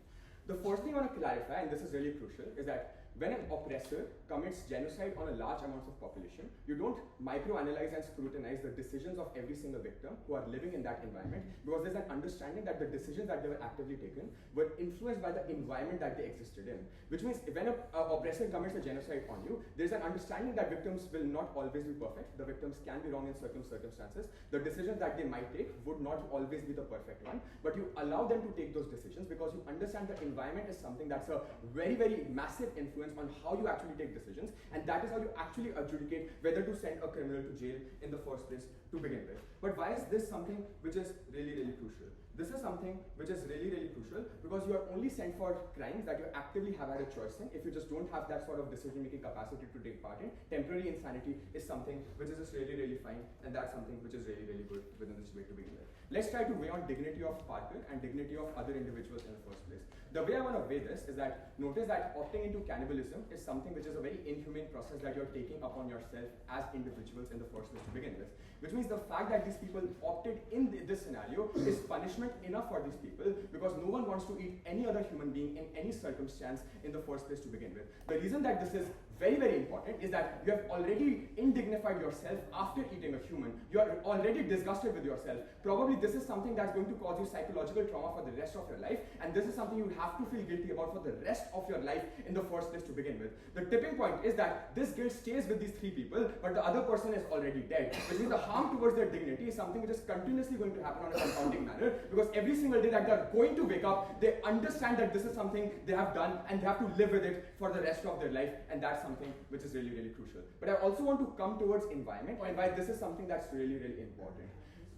The first thing I want to clarify, and this is really crucial, is that when an oppressor commits genocide on a large amounts of population, you don't microanalyze and scrutinize the decisions of every single victim who are living in that environment, because there's an understanding that the decisions that they were actively taken were influenced by the environment that they existed in. Which means when an oppressor commits a genocide on you, there's an understanding that victims will not always be perfect. The victims can be wrong in certain circumstances. The decisions that they might take would not always be the perfect one, but you allow them to take those decisions because you understand the environment is something that's a very, very massive influence on how you actually take decisions, and that is how you actually adjudicate whether to send a criminal to jail in the first place to begin with. But why is this something which is really, really crucial? This is something which is really, really crucial because you are only sent for crimes that you actively have had a choice in. If you just don't have that sort of decision-making capacity to take part in, temporary insanity is something which is just really, really fine, and that's something which is really, really good within this debate to begin with. Let's try to weigh on dignity of partook and dignity of other individuals in the first place. The way I want to weigh this is that notice that opting into cannibalism is something which is a very inhumane process that you're taking upon yourself as individuals in the first place to begin with. Which means the fact that these people opted in this scenario is punishment enough for these people because no one wants to eat any other human being in any circumstance in the first place to begin with. The reason that this is very, very important is that you have already indignified yourself after eating a human. You are already disgusted with yourself. Probably this is something that's going to cause you psychological trauma for the rest of your life, and this is something you have to feel guilty about for the rest of your life in the first place to begin with. The tipping point is that this guilt stays with these three people, but the other person is already dead, which means the harm towards their dignity is something which is continuously going to happen on a compounding manner, because every single day that they are going to wake up, they understand that this is something they have done and they have to live with it for the rest of their life, and that's something which is really, really crucial. But I also want to come towards environment and why this is something that's really, really important.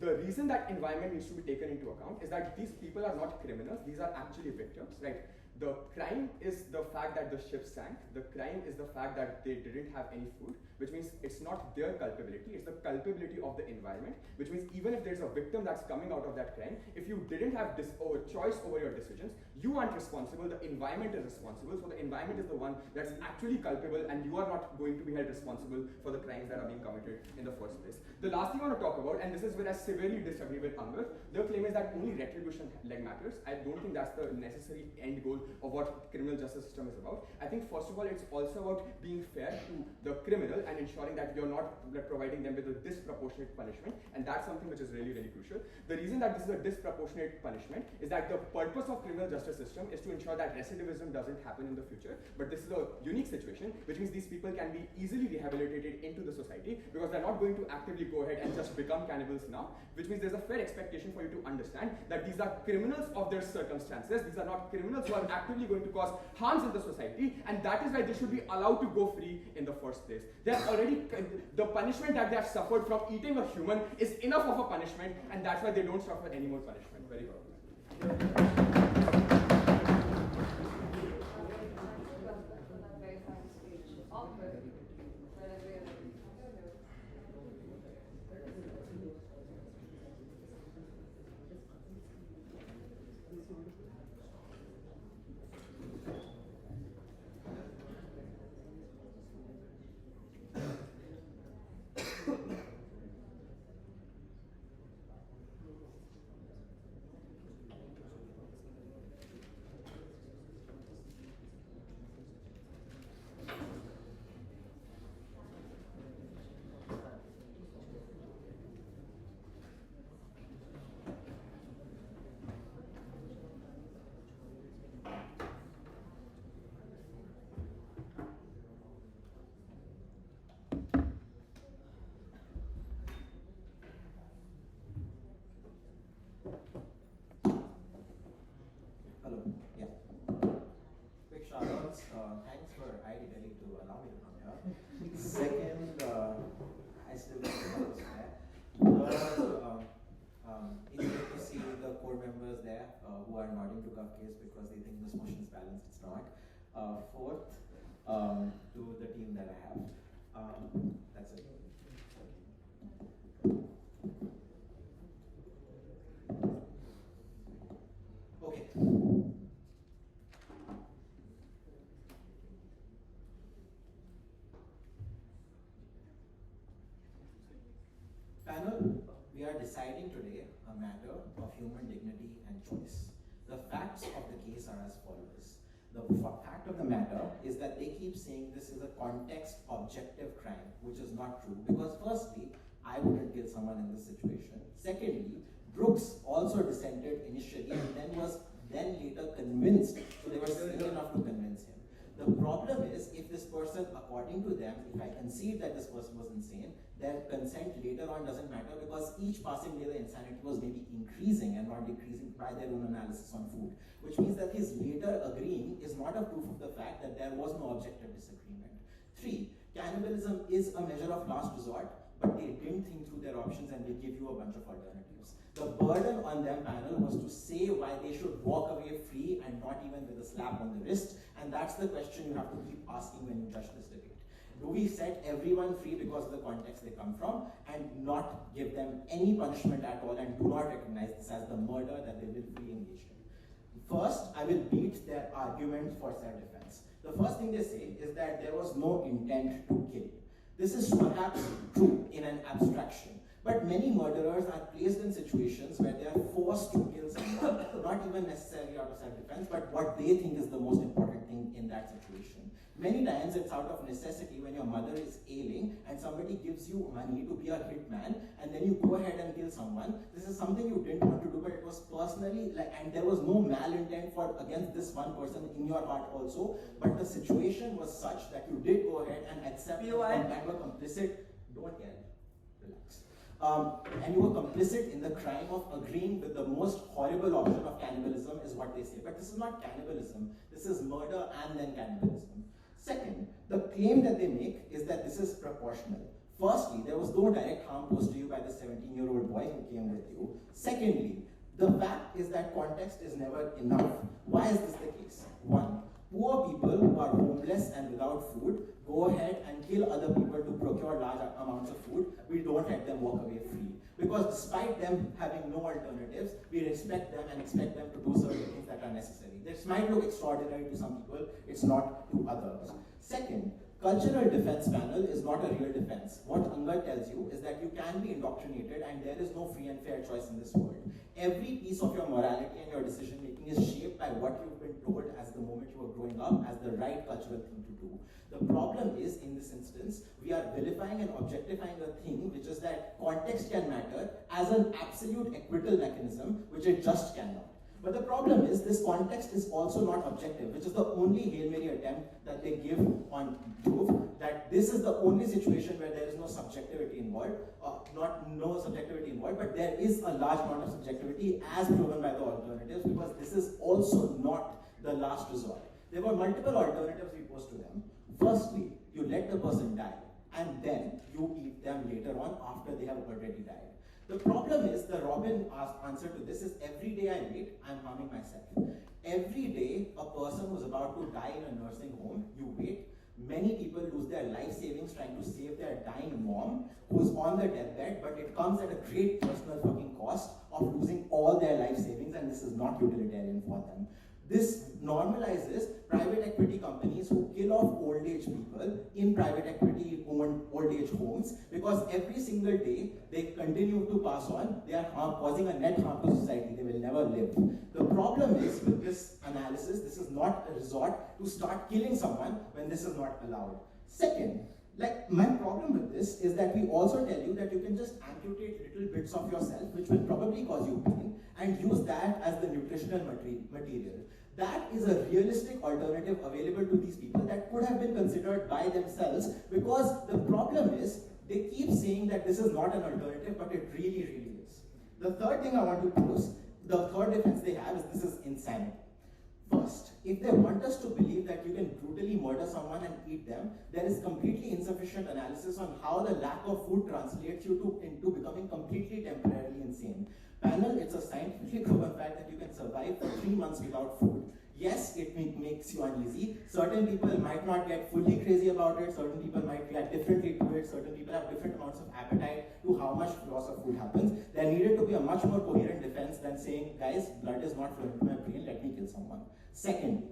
The reason that environment needs to be taken into account is that these people are not criminals, these are actually victims, right? The crime is the fact that the ship sank. The crime is the fact that they didn't have any food, which means it's not their culpability, it's the culpability of the environment, which means even if there's a victim that's coming out of that crime, if you didn't have choice over your decisions, you aren't responsible, the environment is responsible, so the environment is the one that's actually culpable and you are not going to be held responsible for the crimes that are being committed in the first place. The last thing I want to talk about, and this is where I severely disagree with Angad, their claim is that only retribution matters. I don't think that's the necessary end goal of what criminal justice system is about. I think first of all, it's also about being fair to the criminal and ensuring that you're not providing them with a disproportionate punishment, and that's something which is really, really crucial. The reason that this is a disproportionate punishment is that the purpose of criminal justice system is to ensure that recidivism doesn't happen in the future, but this is a unique situation, which means these people can be easily rehabilitated into the society because they're not going to actively go ahead and just become cannibals now, which means there's a fair expectation for you to understand that these are criminals of their circumstances. These are not criminals who are actively going to cause harms in the society, and that is why they should be allowed to go free in the first place. They're already, the punishment that they have suffered from eating a human is enough of a punishment, and that's why they don't suffer any more punishment. Very good. Very fine speech. Awkward. Whenever you're ready. Hello. Yeah. Quick shoutouts. Thanks for IIT to allow me to come here. Second, I still don't know what's there. Third, it's good to see the core members there who are nodding to cupcakes because they think this motion is balanced. It's not. Fourth, to the team that I have. That's it. Okay. Panel, we are deciding today a matter of human dignity and choice. The facts of the case are as follows. The fact of the matter is that they keep saying this is a context objective crime, which is not true, because firstly, I wouldn't kill someone in this situation. Secondly, Brooks also dissented initially and then later convinced, so they were silly enough to convince him. The problem is, if this person, according to them, if I concede that this person was insane, their consent later on doesn't matter because each passing day the insanity was maybe increasing and not decreasing by their own analysis on food, which means that his later agreeing is not a proof of the fact that there was no objective disagreement. 3, cannibalism is a measure of last resort, but they didn't think through their options and they give you a bunch of alternatives. The burden on them, panel, was to say why they should walk away free and not even with a slap on the wrist, and that's the question you have to keep asking when you judge this debate. Do we set everyone free because of the context they come from and not give them any punishment at all and do not recognize this as the murder that they will free engage in? First, I will beat their argument for self-defense. The first thing they say is that there was no intent to kill. This is perhaps true in an abstraction, but many murderers are placed in situations where they are forced to kill someone, not even necessarily out of self-defense, but what they think is the most important thing in that situation. Many times it's out of necessity when your mother is ailing and somebody gives you money to be a hitman and then you go ahead and kill someone. This is something you didn't want to do, but it was personally, and there was no malintent against this one person in your heart also, but the situation was such that you did go ahead and accept and were complicit. Don't yell, relax. And you were complicit in the crime of agreeing with the most horrible option of cannibalism is what they say. But this is not cannibalism, this is murder and then cannibalism. Second, the claim that they make is that this is proportional. Firstly, there was no direct harm posed to you by the 17-year-old boy who came with you. Secondly, the fact is that context is never enough. Why is this the case? 1, poor people who are homeless and without food go ahead and kill other people to procure large amounts of food. We don't let them walk away free. Because despite them having no alternatives, we respect them and expect them to do certain things that are necessary. This might look extraordinary to some people, it's not to others. Second, cultural defense, panel, is not a real defense. What Angad tells you is that you can be indoctrinated and there is no free and fair choice in this world. every piece of your morality and your decision making is shaped by what you've been told as the moment you were growing up as the right cultural thing to do. The problem is, in this instance, we are vilifying and objectifying a thing which is that context can matter as an absolute acquittal mechanism, which it just cannot. But the problem is, this context is also not objective, which is the only Hail Mary attempt that they give on Dhruv, that this is the only situation where there is no subjectivity involved, no subjectivity involved, but there is a large amount of subjectivity as proven by the alternatives, because this is also not the last resort. There were multiple alternatives we posed to them. Firstly, you let the person die, and then you eat them later on after they have already died. The problem is, the Robin answer to this is, every day I wait, I'm harming myself. Every day, a person who's about to die in a nursing home, you wait. Many people lose their life savings trying to save their dying mom, who's on the deathbed, but it comes at a great personal fucking cost of losing all their life savings, and this is not utilitarian for them. This normalizes private equity companies who kill off old age people in private equity owned old age homes, because every single day they continue to pass on, they are causing a net harm to society, they will never live. The problem is, with this analysis, this is not a resort to start killing someone when this is not allowed. Second, my problem with this is that we also tell you that you can just amputate little bits of yourself, which will probably cause you pain, and use that as the nutritional material. That is a realistic alternative available to these people that could have been considered by themselves, because the problem is, they keep saying that this is not an alternative, but it really, really is. The third thing I want to pose, the third defense they have is, this is insanity. First, if they want us to believe that you can brutally murder someone and eat them, there is completely insufficient analysis on how the lack of food translates you into becoming completely temporarily insane. Panel, it's a scientifically proven fact that you can survive for 3 months without food. Yes, it makes you uneasy. Certain people might not get fully crazy about it. Certain people might react differently to it. Certain people have different amounts of appetite to how much loss of food happens. There needed to be a much more coherent defense than saying, guys, blood is not flowing to my brain, let me kill someone. Second,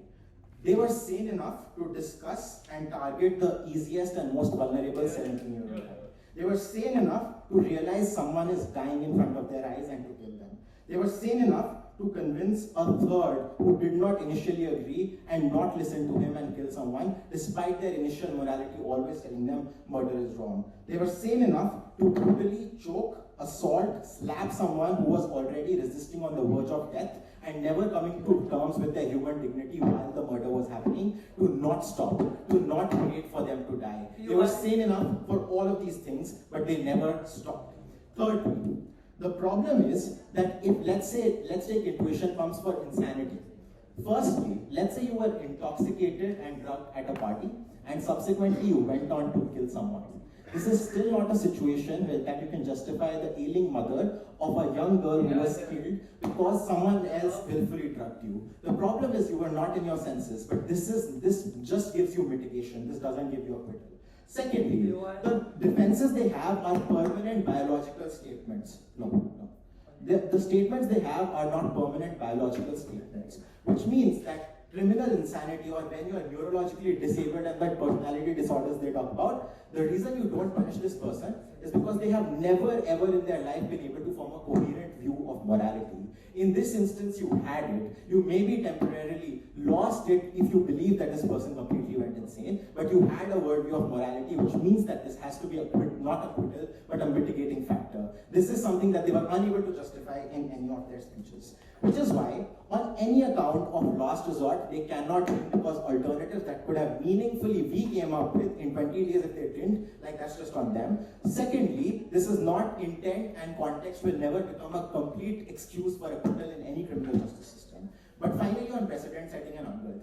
they were sane enough to discuss and target the easiest and most vulnerable 17-year-old. They were sane enough to realize someone is dying in front of their eyes and to kill them. They were sane enough to convince a third who did not initially agree and not listen to him and kill someone, despite their initial morality always telling them murder is wrong. They were sane enough to brutally choke, assault, slap someone who was already resisting on the verge of death and never coming to terms with their human dignity while the murder was happening, to not stop, to not wait for them to die. They were sane enough for all of these things, but they never stopped. Thirdly, the problem is that if, let's take intuition pumps for insanity. Firstly, let's say you were intoxicated and drugged at a party, and subsequently you went on to kill someone. This is still not a situation that you can justify the ailing mother of a young girl who was killed because someone else willfully drugged you. The problem is you were not in your senses, but this just gives you mitigation. This doesn't give you acquittal. Secondly, the defenses they have are permanent biological statements. No. The statements they have are not permanent biological statements, which means that criminal insanity, or when you are neurologically disabled and that personality disorders they talk about, the reason you don't punish this person is because they have never ever in their life been able to form a coherent view of morality. In this instance, you had it. You maybe temporarily lost it if you believe that this person completely went insane, but you had a worldview of morality, which means that this has to be not acquittal, but a mitigating factor. This is something that they were unable to justify in any of their speeches. Which is why, on any account of last resort, they cannot win, because alternatives that could have meaningfully we came up with in 20 days if they didn't, that's just on them. Secondly, this is not intent, and context will never become a complete excuse for acquittal in any criminal justice system. But finally, on precedent setting and Angad,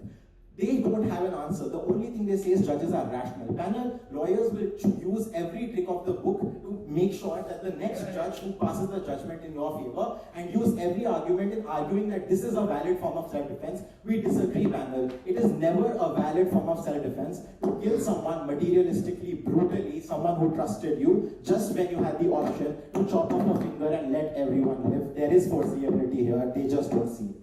they don't have an answer. The only thing they say is judges are rational. Panel, lawyers will use every trick of the book to make sure that the next judge who passes the judgment in your favor, and use every argument in arguing that this is a valid form of self-defense. We disagree, panel. It is never a valid form of self-defense to kill someone materialistically, brutally, someone who trusted you, just when you had the option to chop off a finger and let everyone live. There is foreseeability here, they just don't see it.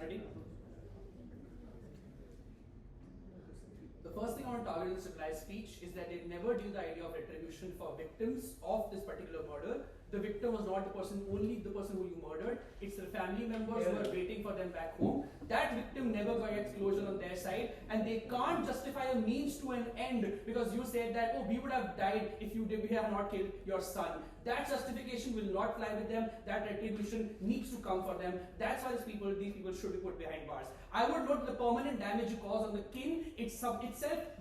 Ready? The first thing I want to target in this civilized speech is that they never do the idea of retribution for victims of this particular murder. The victim was not the person, only the person who you murdered. It's the family members who are waiting for them back home. That victim never gets closure on their side, and they can't justify a means to an end because you said that, oh, we would have died if we have not killed your son. That justification will not fly with them. That retribution needs to come for them. That's why these people should be put behind bars. I would note the permanent damage you cause on the king itself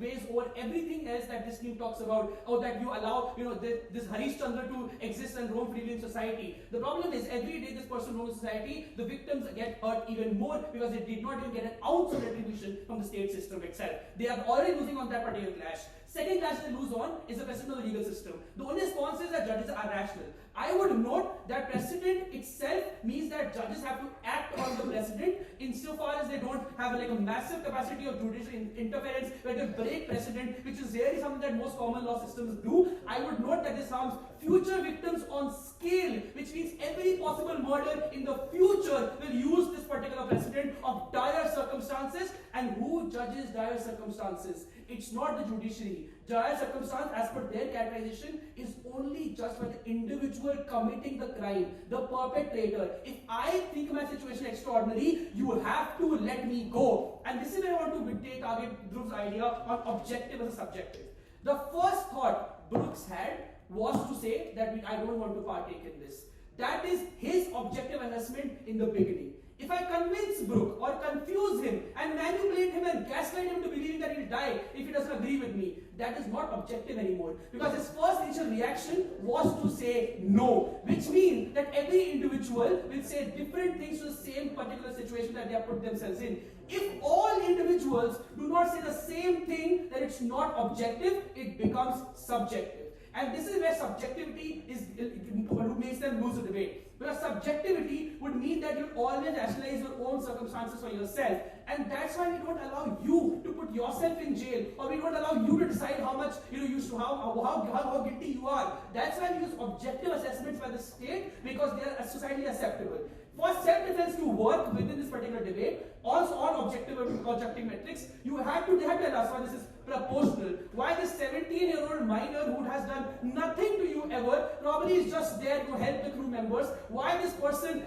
weighs over everything else that this scheme talks about, or that you allow, this Harish Chandra to exist and roam freely in society. The problem is every day this person roams society, the victims get hurt even more because they did not even get an ounce of retribution from the state system itself. They are already losing on that particular clash. Second clash they lose on is the precedent of the legal system. The only response is that judges are rational. I would note that precedent itself means that judges have to act on the precedent insofar as they don't have a massive capacity of judicial interference where they break precedent, which is really something that most common law systems do. I would note that this harms future victims on scale, which means every possible murder in the future will use this particular precedent of dire circumstances. And who judges dire circumstances? It's not the judiciary. Dire circumstance, as per their categorization, is only judged by the individual committing the crime, the perpetrator. If I think my situation extraordinary, you have to let me go. And this is where I want to target Dhruv's idea on objective as a subjective. The first thought Brooks had was to say that I don't want to partake in this. That is his objective assessment in the beginning. If I convince Brooke or confuse him and manipulate him and gaslight him to believing that he'll die if he doesn't agree with me, that is not objective anymore. Because his first initial reaction was to say no, which means that every individual will say different things to the same particular situation that they have put themselves in. If all individuals do not say the same thing, then it's not objective, it becomes subjective. And this is where subjectivity is what makes them lose the debate. Because subjectivity would mean that you always rationalize your own circumstances for yourself. And that's why we don't allow you to put yourself in jail, or we don't allow you to decide how much how guilty you are. That's why we use objective assessments by the state, because they are societally acceptable. For self-defense to work within this particular debate, also on objective metrics, they had to tell us why this is proportional. Why this 17-year-old minor who has done nothing to you ever probably is just there to help the crew members. Why this person's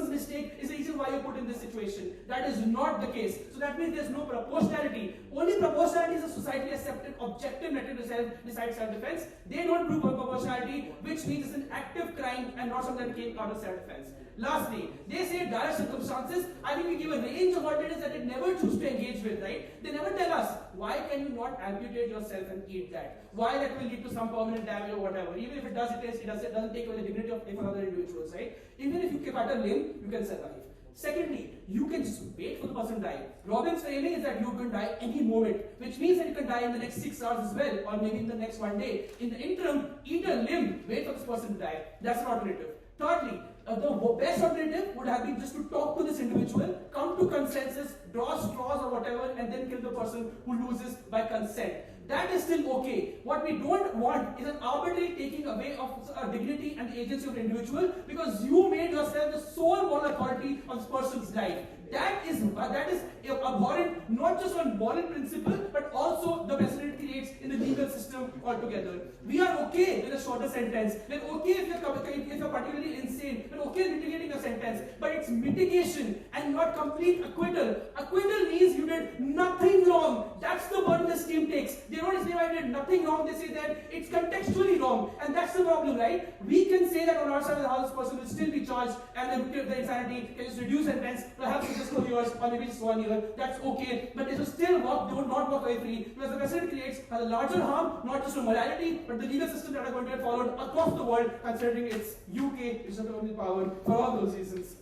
mistake is the reason why you're put in this situation. That is not the case. So that means there's no proportionality. Only proportionality is a societally accepted objective metric to decide self-defense. They don't prove proportionality, which means it's an active crime and not something that came out of self-defense. Lastly, they say dire circumstances. I think we give a range of alternatives that they never choose to engage with, right? They never tell us, why can you not amputate yourself and eat that? Why that will lead to some permanent damage or whatever. Even if it doesn't take away the dignity of other individuals, right? Even if you cut a limb, you can survive. Secondly, you can just wait for the person to die. Robin's framing is that you can die any moment, which means that you can die in the next 6 hours as well, or maybe in the next 1 day. In the interim, eat a limb, wait for this person to die. That's an alternative. Thirdly, the best alternative would have been just to talk to this individual, come to consensus, draw straws or whatever, and then kill the person who loses by consent. That is still okay. What we don't want is an arbitrary taking away of dignity and the agency of the individual, because you made yourself the sole moral authority of this person's life. That is abhorrent, not just on moral principle, but also the precedent it creates in the legal system altogether. We are okay with a shorter sentence. We're okay if you're particularly insane. We're okay with mitigating a sentence. But it's mitigation and not complete acquittal. Acquittal means you did nothing wrong. That's the burden the scheme takes. They don't say I did nothing wrong. They say that it's contextually wrong. And that's the problem, right? We can say that on our side of the house, this person will still be charged and the insanity can just reduce sentence, perhaps just 4 years or maybe just 1 year. That's okay. But they will still not walk away free, because the precedent creates a larger harm, not just to morality, but the legal system that are going to get followed across the world, considering it's UK, which is the only power for all those reasons.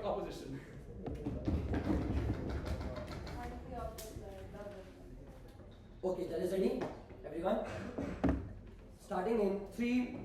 Opposition. Okay, judges ready? Everyone? Starting in 3,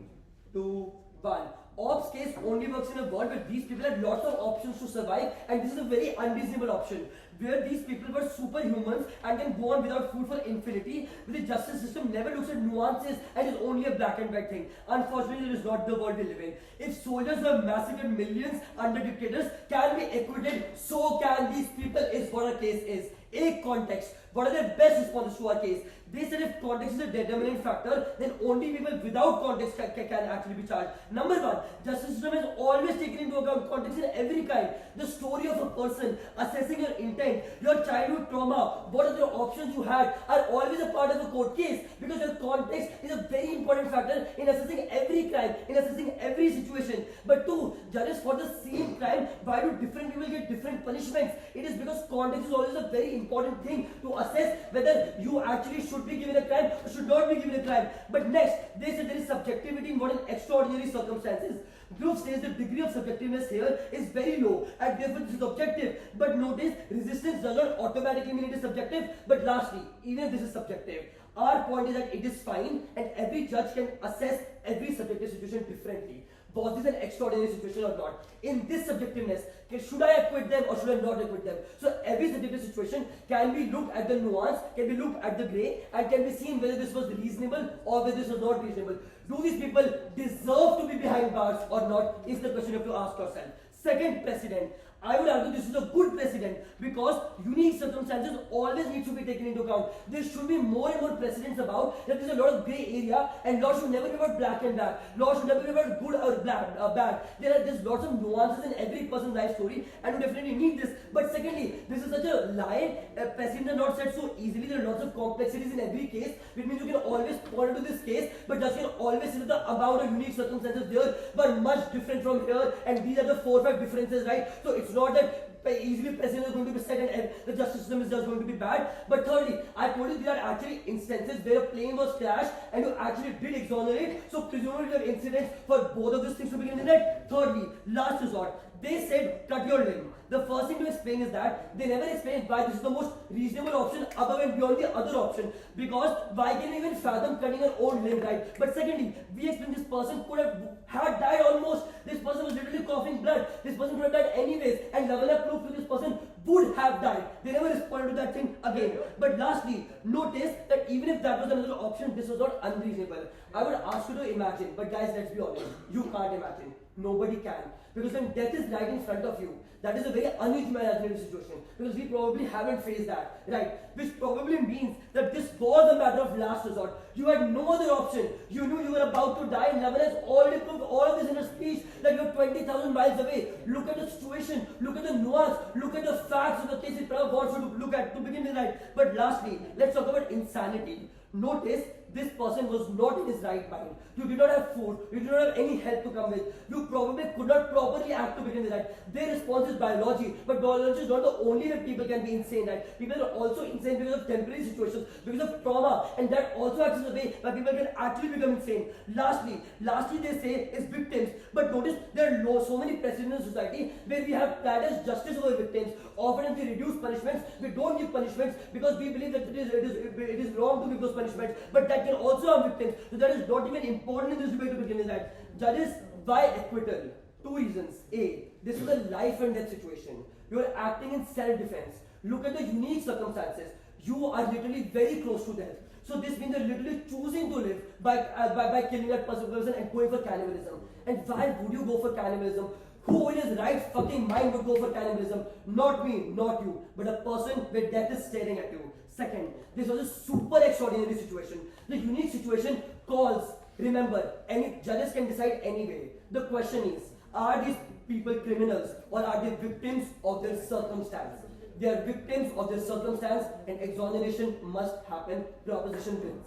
2, 1. Ops case only works in a world where these people had lots of options to survive, and this is a very unreasonable option. Where these people were superhumans and can go on without food for infinity, where the justice system never looks at nuances and is only a black and white thing. Unfortunately, it is not the world we live in. If soldiers who have massacred millions under dictators can be acquitted, so can these people, is what our case is. A context. What are their best responses to our case? They said if context is a determinant factor, then only people without context can actually be charged. Number one, justice system has always taken into account context in every kind. The story of a person, assessing your intent, your childhood trauma, what are the options you had, are always a part of a court case, because your context is a very important factor in assessing every crime, in assessing every situation. But two, judges for the same crime, why do different people get different punishments? It is because context is always a very important thing to assess whether you actually should be given a crime or should not be given a crime. But next, they say there is subjectivity in what an extraordinary circumstances. Dhruv says the degree of subjectiveness here is very low and therefore this is objective. But notice, resistance does not automatically mean it is subjective. But lastly, even if this is subjective, our point is that it is fine and every judge can assess every subjective situation differently. Was this an extraordinary situation or not? In this subjectiveness, should I acquit them or should I not acquit them? So every subjective situation can be looked at the nuance, can be looked at the grey, and can be seen whether this was reasonable or whether this was not reasonable. Do these people deserve to be behind bars or not, is the question you have to ask yourself. Second precedent. I would argue this is a good precedent because unique circumstances always need to be taken into account. There should be more and more precedents about that there's a lot of grey area and law should never be about black and black. Law should never be about good or bad. There's lots of nuances in every person's life story and we definitely need this. But secondly, this is such a line, precedents are not set so easily. There are lots of complexities in every case, which means you can always point to this case, but just can always say that the amount of unique circumstances there were much different from here, and these are the 4 or 5 differences, right? So it's not that easily precedent is going to be set and the justice system is just going to be bad. But thirdly, I told you there are actually instances where a plane was crashed and you actually did exonerate. So presumably there are incidents for both of these things to begin with. Thirdly, last resort, they said cut your limb. The first thing to explain is that they never explained why this is the most reasonable option above and beyond the other option. Because why can we even fathom cutting our own limb, right? But secondly, we explained this person could have had died almost. This person was literally coughing blood. This person could have died anyways. And Lavanya proved to this person would have died. They never responded to that thing again. But lastly, notice that even if that was another option, this was not unreasonable. I would ask you to imagine, but guys, let's be honest. You can't imagine. Nobody can. Because when death is right in front of you, that is a very unimaginable situation. Because we probably haven't faced that, right? Which probably means that this was a matter of last resort. You had no other option. You knew you were about to die, and Lavanya has already proved all of this in her speech that you're 20,000 miles away. Look at the situation, look at the nuance, look at the facts of the case that Prabhav wants you to look at to begin with, right? But lastly, let's talk about insanity. Notice, this person was not in his right mind. You did not have food, you did not have any help to come with. You probably could not properly act to begin with, right? Their response is biology, but biology is not the only way people can be insane, right? People are also insane because of temporary situations, because of trauma, and that also acts as a way where people can actually become insane. Lastly they say is victims. But notice there are so many precedents in society where we have prioritized justice over victims. Often if we reduce punishments, we don't give punishments because we believe that it is wrong to give those punishments. But that can also harm victims. So that is not even important in this debate to begin with, that. Judges, why acquittal? 2 reasons. A, this is a life and death situation. You are acting in self-defense. Look at the unique circumstances. You are literally very close to death. So this means you're literally choosing to live by killing that person and going for cannibalism. And why would you go for cannibalism? Who in his right fucking mind would go for cannibalism? Not me, not you, but a person where death is staring at you. Second, this was a super extraordinary situation. The unique situation calls, remember, any judges can decide anyway. The question is, are these people criminals or are they victims of their circumstance? They are victims of their circumstance and exoneration must happen. Proposition wins.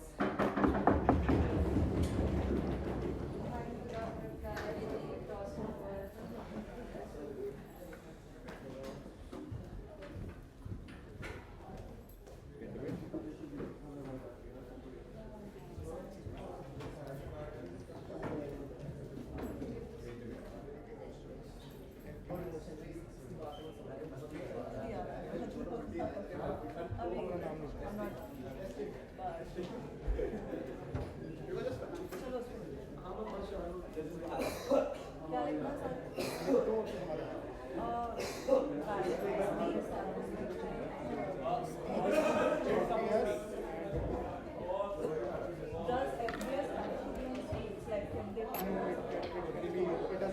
I'm not